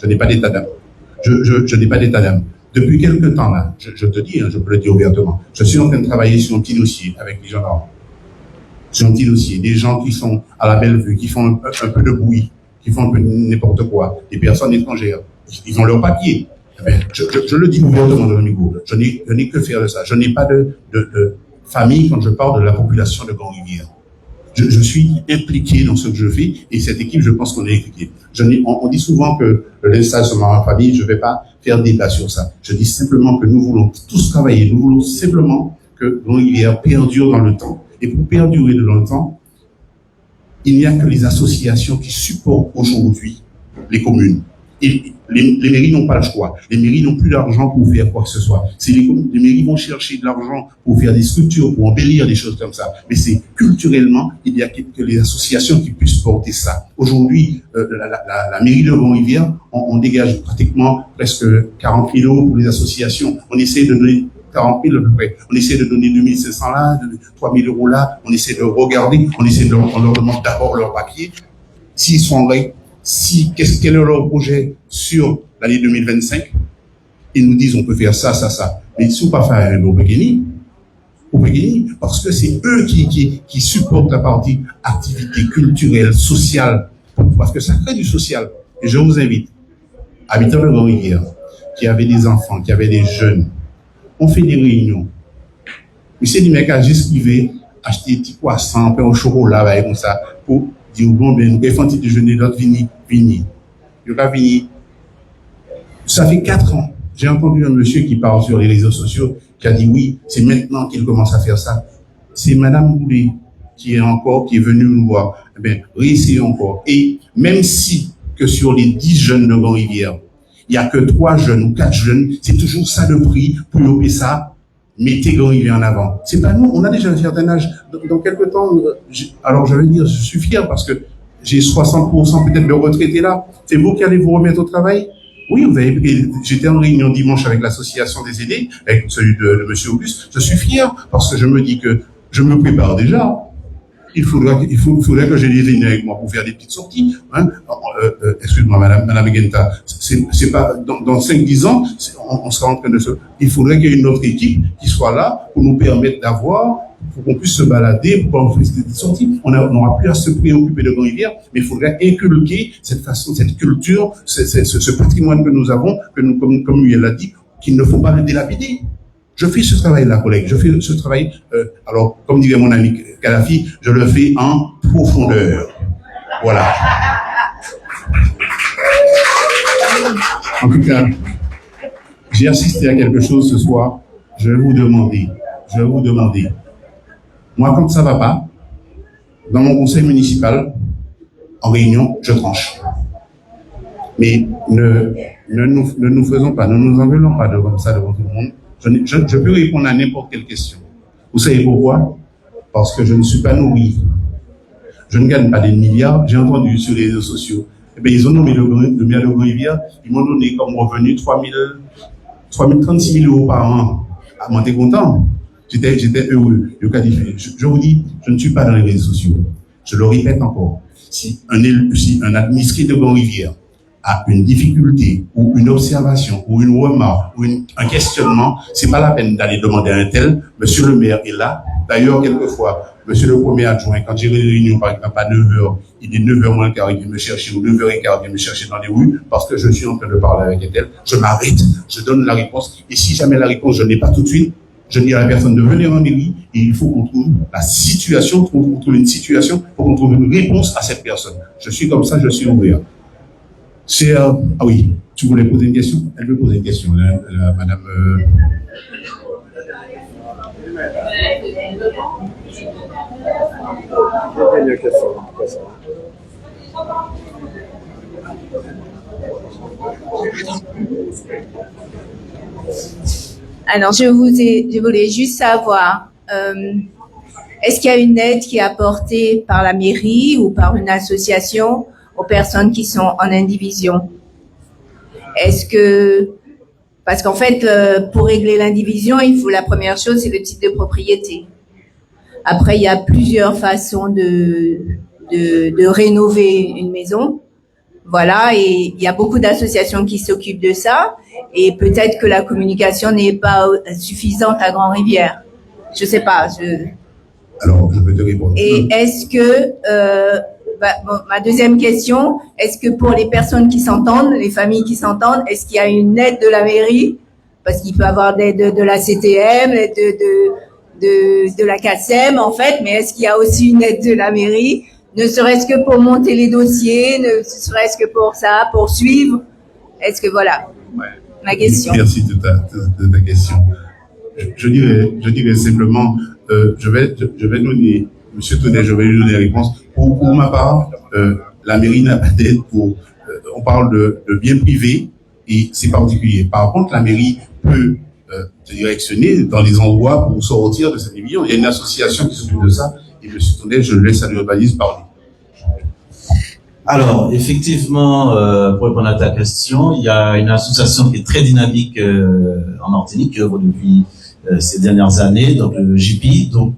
Je n'ai pas d'état d'âme. Je n'ai pas d'état d'âme. Depuis quelque temps là, je te dis, je peux le dire ouvertement, je suis en train de travailler sur un petit dossier avec les gendarmes. Sur un petit dossier, des gens qui sont à la Bellevue, qui font un peu de bruit, qui font un peu n'importe quoi, des personnes étrangères, ils ont leur papier. Je le dis ouvertement dans le micro. Je n'ai que faire de ça. Je n'ai pas de famille quand je parle de la population de Grand-Rivière. Je suis impliqué dans ce que je fais, et cette équipe, je pense qu'on est impliqué. On dit souvent que le laissage sur ma famille, je ne vais pas faire débat sur ça. Je dis simplement que nous voulons tous travailler. Nous voulons simplement que Grande-Rivière perdure dans le temps. Et pour perdurer dans le temps, il n'y a que les associations qui supportent aujourd'hui les communes. Et les mairies n'ont pas le choix. Les mairies n'ont plus d'argent pour faire quoi que ce soit. C'est les mairies vont chercher de l'argent pour faire des structures, pour embellir des choses comme ça. Mais c'est culturellement, il n'y a que les associations qui puissent porter ça. Aujourd'hui, la mairie de Grande-Rivière, on dégage pratiquement presque 40 000 € pour les associations. On essaie de donner 40 000 à peu près. On essaie de donner 2 500 là, 3 000 € là. On essaie de regarder. On leur demande d'abord leur papier. S'ils sont en règle, quel est leur projet sur l'année 2025, ils nous disent on peut faire ça, ça, ça. Mais si on ne peut pas faire un au Péguini, parce que c'est eux qui supportent la partie activité culturelle, sociale, parce que ça crée du social. Et je vous invite, habitants de Grande-Rivière, qui avaient des enfants, qui avaient des jeunes, on fait des réunions. Monsieur dit, mec, a juste privé, acheter des petits poissons, pain au chocolat, comme ça, pour dire, bon, ben, nous avons fait un petit déjeuner, l'autre vini. Je vais venir. Ça fait 4 ans. J'ai entendu un monsieur qui parle sur les réseaux sociaux, qui a dit oui, c'est maintenant qu'il commence à faire ça. C'est Madame Boulay qui est venue nous voir. Eh bien, réessayez encore. Et même si que sur les 10 jeunes de Grande-Rivière, il n'y a que 3 jeunes ou 4 jeunes, c'est toujours ça le prix pour loper ça. Mettez Grande-Rivière en avant. C'est pas nous, on a déjà un certain âge. Dans quelques temps, alors je vais dire, je suis fier parce que j'ai 60% peut-être de retraités là. C'est vous qui allez vous remettre au travail? Oui, j'étais en réunion dimanche avec l'association des aidés, avec celui de monsieur Auguste. Je suis fier parce que je me dis que je me prépare déjà. Il faudrait que j'ai des lignes avec moi pour faire des petites sorties. Hein. Excuse-moi, Madame Genta, c'est pas dans 5-10 ans, on sera en train de se. Il faudrait qu'il y ait une autre équipe qui soit là pour nous permettre pour qu'on puisse se balader, pour faire des sorties. On n'aura plus à se préoccuper de Grande-Rivière, mais il faudrait inculquer cette façon, cette culture, ce patrimoine que nous avons, comme lui l'a dit, qu'il ne faut pas le délapider. Je fais ce travail-là, collègue. Je fais ce travail, alors, comme dirait mon ami Kadhafi, je le fais en profondeur. Voilà. En tout cas, j'ai assisté à quelque chose ce soir. Je vais vous demander. Moi, quand ça va pas, dans mon conseil municipal, en réunion, je tranche. Mais ne nous faisons pas, ne nous engueulons pas comme ça devant tout le monde. Je peux répondre à n'importe quelle question. Vous savez pourquoi? Parce que je ne suis pas nourri. Je ne gagne pas des milliards. J'ai entendu sur les réseaux sociaux. Eh bien, ils ont nommé le maire de Grande-Rivière. Ils m'ont donné comme revenu 36 000 € par an. Ah, moi, t'es content? J'étais heureux. Je vous dis, je ne suis pas dans les réseaux sociaux. Je le répète encore. Si un administré de Grande-Rivière a une difficulté ou une observation ou une remarque ou un questionnement, c'est pas la peine d'aller demander à un tel. Monsieur le maire est là. D'ailleurs, quelquefois, monsieur le premier adjoint, quand j'ai une réunion, par exemple, à 9h, il est 9h moins le quart, il vient me chercher, ou 9h15, il vient me chercher dans les rues, parce que je suis en train de parler avec un tel. Je m'arrête, je donne la réponse, et si jamais la réponse, je n'ai pas tout de suite, je dis à la personne de venir en mairie, et il faut qu'on trouve la situation, qu'on trouve une situation, pour qu'on trouve une réponse à cette personne. Je suis comme ça, je suis ouvert. Ah oui, tu voulais poser une question? Elle veut poser une question, madame. Alors, je voulais juste savoir, est-ce qu'il y a une aide qui est apportée par la mairie ou par une association aux personnes qui sont en indivision? Parce qu'en fait, pour régler l'indivision, la première chose, c'est le titre de propriété. Après, il y a plusieurs façons de rénover une maison. Voilà, et il y a beaucoup d'associations qui s'occupent de ça, et peut-être que la communication n'est pas suffisante à Grande-Rivière. Je sais pas. Alors, je peux te répondre. Et est-ce que ma deuxième question, est-ce que pour les personnes qui s'entendent, les familles qui s'entendent, est-ce qu'il y a une aide de la mairie? Parce qu'il peut y avoir d'aide de la CTM, de la CACEM, en fait, mais est-ce qu'il y a aussi une aide de la mairie? Ne serait-ce que pour monter les dossiers, ne serait-ce que pour ça, pour suivre. Est-ce que voilà, ma question. Merci de ta question. je dirais simplement, je vais donner, Monsieur Tonnet, je vais lui donner la réponse. Pour ma part, la mairie n'a pas d'aide pour, on parle de biens privés et c'est particulier. Par contre, la mairie peut te directionner dans les endroits pour sortir de cette division. Il y a une association qui s'occupe de ça et Monsieur Tonnet, je laisse à l'urbanisme parler. Alors, effectivement, pour répondre à ta question, il y a une association qui est très dynamique en Martinique qui œuvre depuis ces dernières années, donc le JP. Donc,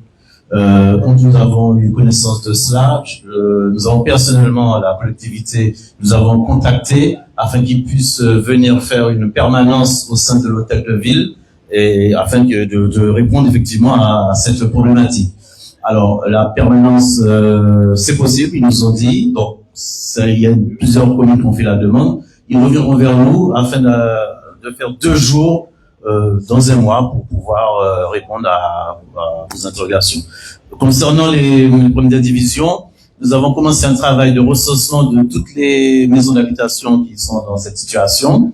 quand nous avons eu connaissance de cela, nous avons personnellement, la collectivité, nous avons contacté afin qu'ils puissent venir faire une permanence au sein de l'hôtel de ville et afin de répondre effectivement à cette problématique. Alors, la permanence, c'est possible, ils nous ont dit, donc, il y a plusieurs communes qui ont fait la demande. Ils reviendront vers nous afin de faire 2 jours dans un mois pour pouvoir répondre à vos interrogations. Concernant les premières divisions, nous avons commencé un travail de recensement de toutes les maisons d'habitation qui sont dans cette situation.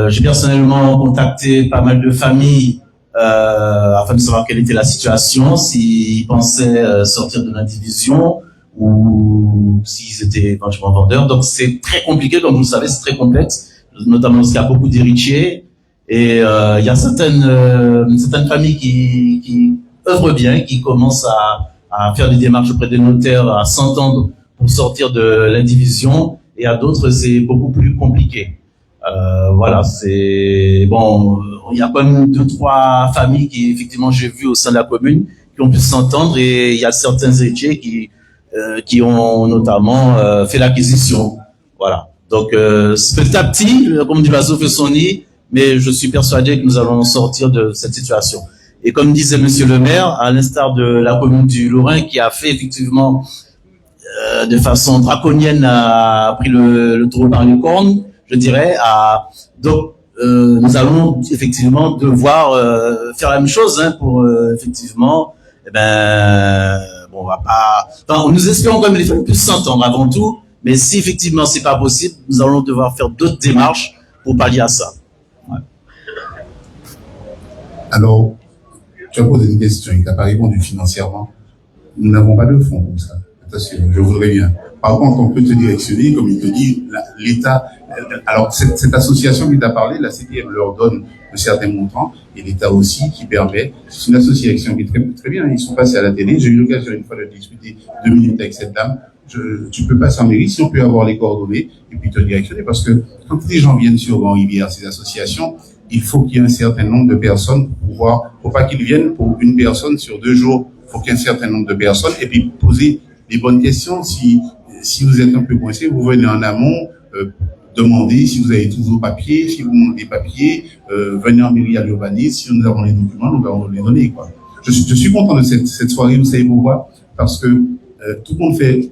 J'ai personnellement contacté pas mal de familles afin de savoir quelle était la situation, s'ils pensaient sortir de l'indivision ou s'ils étaient éventuellement vendeurs. Donc c'est très compliqué, comme vous le savez, c'est très complexe, notamment parce qu'il y a beaucoup d'héritiers et il y a certaines familles qui œuvrent bien, qui commencent à faire des démarches auprès des notaires, à s'entendre pour sortir de l'indivision, et à d'autres c'est beaucoup plus compliqué. Voilà, c'est bon. Il y a quand même 2-3 familles qui effectivement j'ai vu au sein de la commune qui ont pu s'entendre, et il y a certains héritiers qui ont notamment fait l'acquisition. Voilà. Donc petit à petit, comme dit l'oiseau fait son nid, mais je suis persuadé que nous allons sortir de cette situation. Et comme disait Monsieur le maire, à l'instar de la commune du Lorrain qui a fait effectivement de façon draconienne, a pris le taureau par les cornes, je dirais. Donc nous allons effectivement devoir faire la même chose pour effectivement, bon, on va pas. Enfin, nous espérons quand même les familles puissent s'entendre avant tout, mais si effectivement c'est pas possible, nous allons devoir faire d'autres démarches pour pallier à ça. Ouais. Alors, tu as posé une question et tu n'as pas répondu financièrement. Nous n'avons pas de fonds pour ça. Attention, je voudrais bien. Par contre, on peut te directionner, comme il te dit, l'État. Alors, cette association qui t'a parlé, la CPM leur donne de certains montants, et l'État aussi qui permet. C'est une association qui est très, très bien. Ils sont passés à la télé. J'ai eu l'occasion une fois de discuter 2 minutes avec cette dame. Tu peux passer en mairie si on peut avoir les coordonnées et puis te directionner, parce que quand les gens viennent sur Grand-Rivière, ces associations, il faut qu'il y ait un certain nombre de personnes pour pouvoir, faut pas qu'ils viennent pour une personne sur 2 jours. Il faut qu'il y ait un certain nombre de personnes et puis poser les bonnes questions. Si vous êtes un peu coincé, vous venez en amont, demandez si vous avez tous vos papiers, si vous manquez des papiers, venez en mairie à l'urbanisme. Si nous avons les documents, nous allons les donner, quoi. Je suis content de cette soirée, vous savez pourquoi? Parce que tout le monde fait,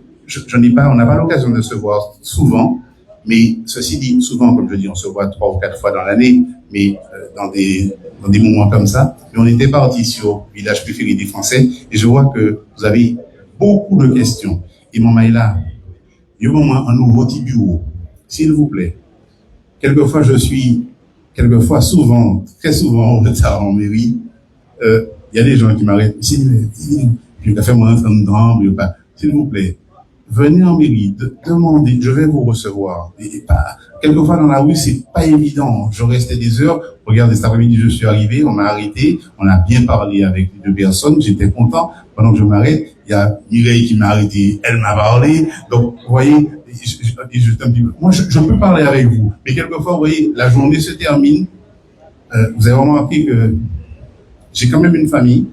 on n'a pas l'occasion de se voir souvent, mais ceci dit, souvent, comme je dis, on se voit 3 ou 4 fois dans l'année, mais dans des moments comme ça. Mais on était parti sur Village préféré des Français, et je vois que vous avez beaucoup de questions. Et mon maïla, il y a un nouveau petit bureau, s'il vous plaît. Quelquefois, souvent, très souvent, en retard en mairie, il y a des gens qui m'arrêtent. Je vais faire mon entrée dedans, mais pas. S'il vous plaît, venez en mairie, demandez, je vais vous recevoir. Et pas, quelquefois dans la rue, c'est pas évident. Je restais des heures. Regardez, cet après-midi, je suis arrivé, on m'a arrêté, on a bien parlé avec les 2 personnes, j'étais content. Pendant que je m'arrête, il y a Mireille qui m'a arrêté, elle m'a parlé. Donc, vous voyez, moi, je peux parler avec vous. Mais quelquefois, vous voyez, la journée se termine. Vous avez remarqué que j'ai quand même une famille.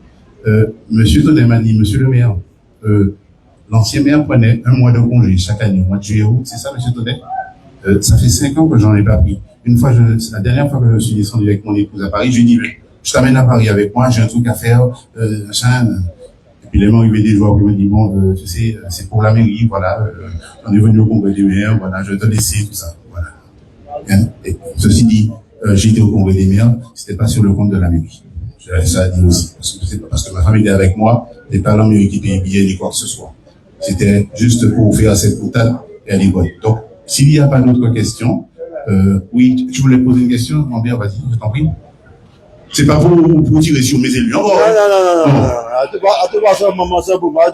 Monsieur Tonnet m'a dit, monsieur le maire, l'ancien maire prenait 1 mois de congé chaque année, au mois de juillet, c'est ça, monsieur Tonnet? Ça fait 5 ans que j'en ai pas pris. La dernière fois que je suis descendu avec mon épouse à Paris, je lui ai dit, je t'amène à Paris avec moi, j'ai un truc à faire, machin. Et puis, il m'est arrivé des joueurs qui m'ont dit, bon, tu sais, c'est pour la mairie, voilà, on est venu au congrès des maires, voilà, je vais te laisser, tout ça, voilà. Et ceci dit, j'ai été au congrès des maires, c'était pas sur le compte de la mairie. Ça a dit aussi, parce que ma famille est avec moi, les parents m'ont équipé billets ni quoi que ce soit. C'était juste pour faire cette boutade et aller voir. Donc, s'il n'y a pas d'autres questions, oui, tu voulais poser une question, mon bien, vas-y, je t'en prie. C'est pas pour tirer sur mes élus. Non. À tout va ça, maman, ça pour moi,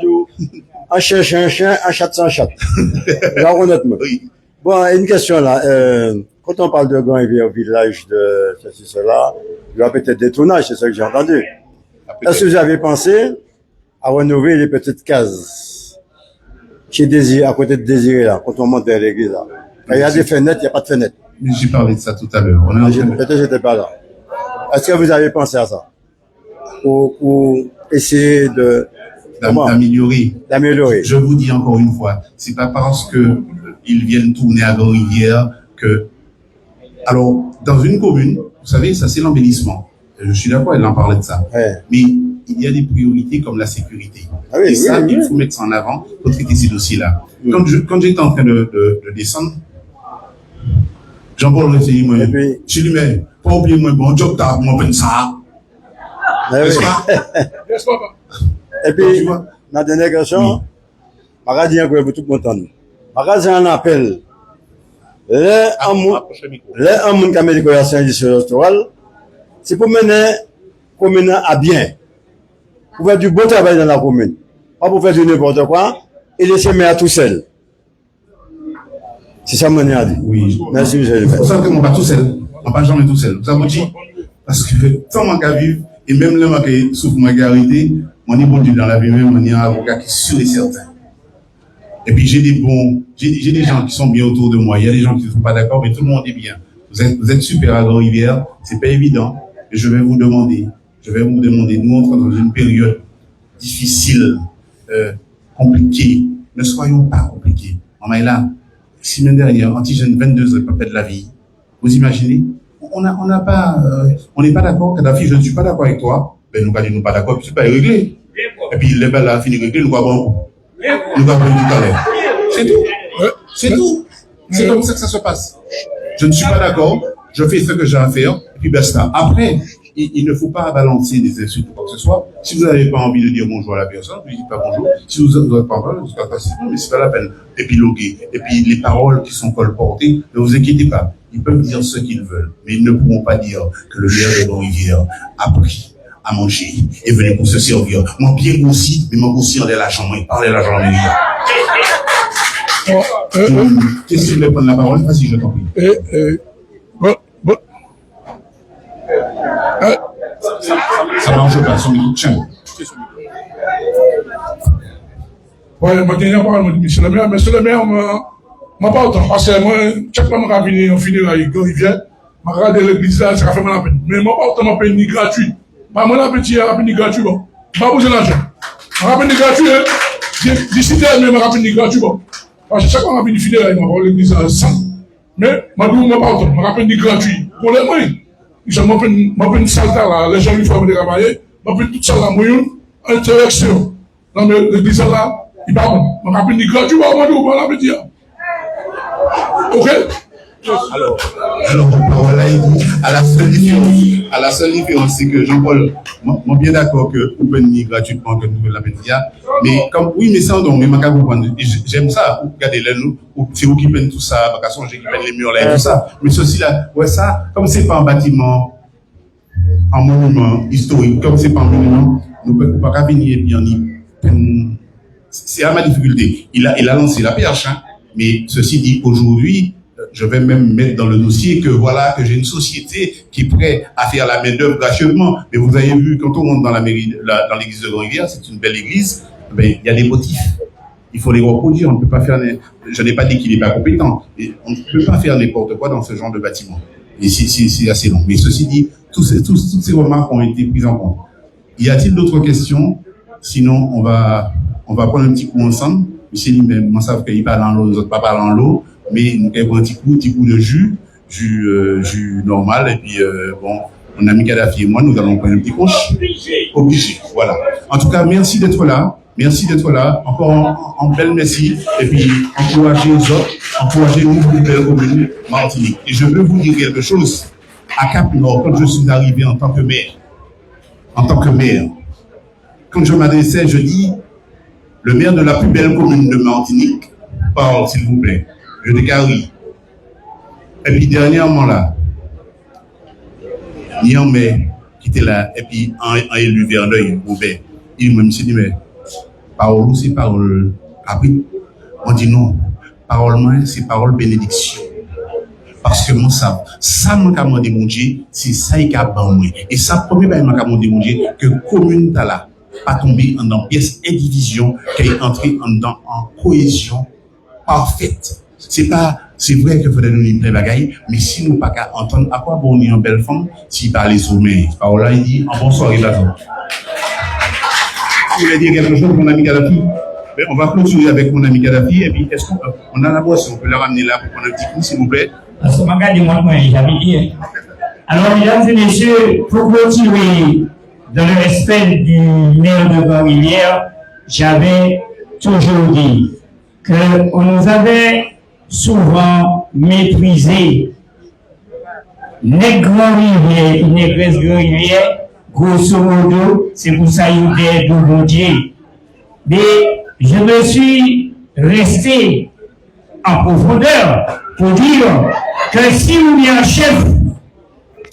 un chien, un chat sans chat. Là, honnêtement. Oui. Bon, une question là. Quand on parle de Grand Rivière, village de ceci, cela, il y aura peut-être des tournages, c'est ça que j'ai entendu. Est-ce que vous avez pensé à rénover les petites cases chez Désiré, à côté de Désiré, là, quand on monte vers l'église, là? Il y a des fenêtres, il n'y a pas de fenêtres. Mais j'ai parlé de ça tout à l'heure. Peut-être que j'étais pas là. Est-ce que vous avez pensé à ça? Pour essayer d'améliorer. Je vous dis encore une fois, c'est pas parce que ils viennent tourner à Grand-Rivière que, alors, dans une commune, vous savez, ça c'est l'embellissement. Je suis d'accord, elle en parlait de ça. Ouais. Mais il y a des priorités comme la sécurité. Ah oui, et ça, il faut mettre ça en avant pour traiter ces dossiers-là. Oui. Quand j'étais en train de descendre, Jean-Paul Référy, moi, je lui mets, pas oublier moi, bon, job t'as, moi, ben ça. N'est-ce pas? Et puis, ma dernière question, je vais dire que vous tout content. Je vais un appel. Les hommes qui ont mis des décorations électorales, c'est pour mener la commune à bien. Pour faire du bon travail dans la commune. Pas pour faire du n'importe quoi et laisser maire tout seul. C'est ça mon dit. Oui. Merci, monsieur le maire. C'est pour ça que on va tout seul. On va jamais tout seul. Ça vous dit? Parce que tant qu'on va vivre, et même là, moi, qui souffre ma garité, on est bon Dieu dans la vie, même, on est un avocat qui est sûr et certain. Et puis, j'ai des gens qui sont bien autour de moi. Il y a des gens qui ne sont pas d'accord, mais tout le monde est bien. Vous êtes super à Grand-Rivière. C'est pas évident. Et je vais vous demander, nous entrons dans une période difficile, compliquée. Ne soyons pas compliqués. On est là. Semaine dernière, Antigène, 22 heures, pas de la vie. Vous imaginez? On n'est pas d'accord. Kadhafi, je ne suis pas d'accord avec toi. Ben, nous, quand nous pas d'accord, puis c'est pas réglé. Et puis, les belles là, fini réglé, nous avons tout à l'heure. C'est tout. C'est tout. C'est comme ça que ça se passe. Je ne suis pas d'accord. Je fais ce que j'ai à faire. Et puis, basta. Après, il ne faut pas balancer des insultes ou quoi que ce soit. Si vous n'avez pas envie de dire bonjour à la personne, vous ne dites pas bonjour. Si vous n'avez pas envie, c'est pas facile. Mais c'est pas la peine d'épiloguer. Et puis, les paroles qui sont colportées, ne vous inquiétez pas. Ils peuvent dire ce qu'ils veulent. Mais ils ne pourront pas dire que le maire de Grand-Rivière a pris à manger et venu pour se servir. Moi, bien aussi, mais moi aussi, on est l'argent, moi, il parle de l'argent américain. Qu'est-ce que tu veux prendre la parole? Vas-y, je t'en prie. Ça marche pas, son micro. Tiens. Ouais, ma dernière parole, monsieur le maire, ma pas autant, parce que moi, chaque fois que je viens en finir avec Grand-Rivière, je regarde l'église là, ça fait mal à peine. Mais moi, pas autant, je paye ni gratuit. Pas mon appétit, je paye ni gratuit, bon. Pas besoin d'argent. Je paye ni gratuit, d'ici dernier, je paye ni gratuit, bon. Parce que chaque fois que je viens finir avec l'église là, 100. Mais, je ne pas autant, je paye ni gratuit. Pour les moyens. Je m'appelle une salle là, les gens lui font travailler, je m'appelle toute salle là, moyenne, interaction. Dans l'église là, il parle, je m'appelle ni gratuit, je m'appelle appétit. Ok? Alors, voilà, à la seule différence, c'est que Jean-Paul, moi, bien d'accord que vous pouvez venir gratuitement, que nous l'appétit, mais comme, oui, mais sans don, mais ma j'aime ça, regardez là, nous, c'est vous qui peignez tout ça, parce que qui peignent les murs là et tout ça, mais ceci là, ouais, ça, comme c'est pas un bâtiment, un monument historique, comme c'est pas un monument, nous ne pouvons pas venir et puis on y, c'est à ma difficulté. Il a lancé la perche, hein. Mais ceci dit, aujourd'hui, je vais même mettre dans le dossier que voilà, que j'ai une société qui est prête à faire la main-d'œuvre gratuitement. Mais vous avez vu, quand on monte dans la mairie, dans l'église de Grand-Rivière, c'est une belle église, ben, il y a des motifs. Il faut les reproduire. On ne peut pas faire, je n'ai pas dit qu'il n'est pas compétent. Et on ne peut pas faire n'importe quoi dans ce genre de bâtiment. Et c'est assez long. Mais ceci dit, toutes ces remarques ont été prises en compte. Y a-t-il d'autres questions? Sinon, on va prendre un petit coup ensemble. Monsieur lui-même, moi, savent qu'il parle en l'eau, les autres pas parlent en l'eau, mais nous avons un petit coup de jus normal, et puis, bon, mon ami Kadhafi et moi, nous allons prendre un petit punch. Obligé. Voilà. En tout cas, merci d'être là. Merci d'être là. Encore en belle merci. Et puis, encouragez les autres, encouragez nous, pour belle commune Martinique. Et je veux vous dire quelque chose. À Cap-Nord, quand je suis arrivé en tant que maire, quand je m'adressais, je dis, le maire de la plus belle commune de Martinique parle, s'il vous plaît. Je décarie. Et puis dernièrement là, Niamey, qui était là, et puis en élu Verneuil, Robert, il me dit, mais parole, c'est parole. Après, on dit non, parole, c'est parole bénédiction. Parce que moi, ça m'a demandé mon Dieu, c'est ça qui a banni. Et ça, premier, m'a demandé mon Dieu, que commune t'as là, pas tomber en pièce et division, qu'elle est entrée en cohésion parfaite. C'est vrai que faudrait nous dire des bagailles, mais si nous pas qu'à entendre à quoi bon une belle femme, si par les sommets. Alors là, il dit, en bonsoir, il va dire. Vous voulez dire quelque chose, mon ami Kadhafi? On va clôturer avec mon ami Kadhafi, et puis est-ce qu'on a la boisson, on peut la ramener là pour prendre un petit coup, s'il vous plaît? Parce que regardez-moi, j'avais dit. Alors, mesdames et messieurs, pour clôturer dans le respect du maire de Grand-Rivière, j'avais toujours dit qu'on nous avait souvent méprisé. Les Grand-Rivière et les Grand-Rivière, grosso modo, c'est pour ça qu'il y a des bon Dieu. Mais je me suis resté en profondeur pour dire que si vous êtes un chef,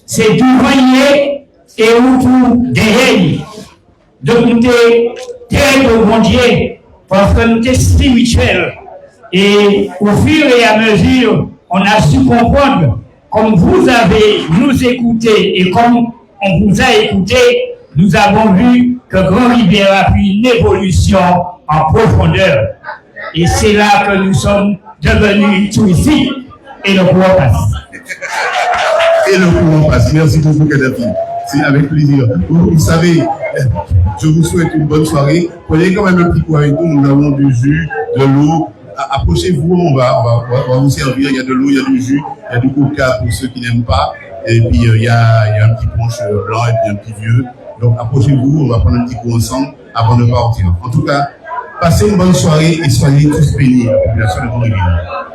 c'est tout voyer et ou tout derrière. Donc nous sommes très au bon Dieu parce que nous sommes spirituels. Et au fur et à mesure, on a su comprendre, comme vous avez nous écouté et comme on vous a écouté, nous avons vu que Grand-Rivière a pris une évolution en profondeur. Et c'est là que nous sommes devenus tout ici. Et le courant passe. Et le courant passe. Merci beaucoup, Kadhafi. C'est avec plaisir. Vous savez, je vous souhaite une bonne soirée. Prenez quand même un petit coup avec nous. Nous avons du jus, de l'eau. Approchez-vous, on va vous servir. Il y a de l'eau, il y a du jus, il y a du coca pour ceux qui n'aiment pas. Et puis, il y a un petit punch blanc et puis un petit vieux. Donc, approchez-vous, on va prendre un petit coup ensemble avant de partir. En tout cas, passez une bonne soirée et soyez tous bénis, la population de Grand-Rivière.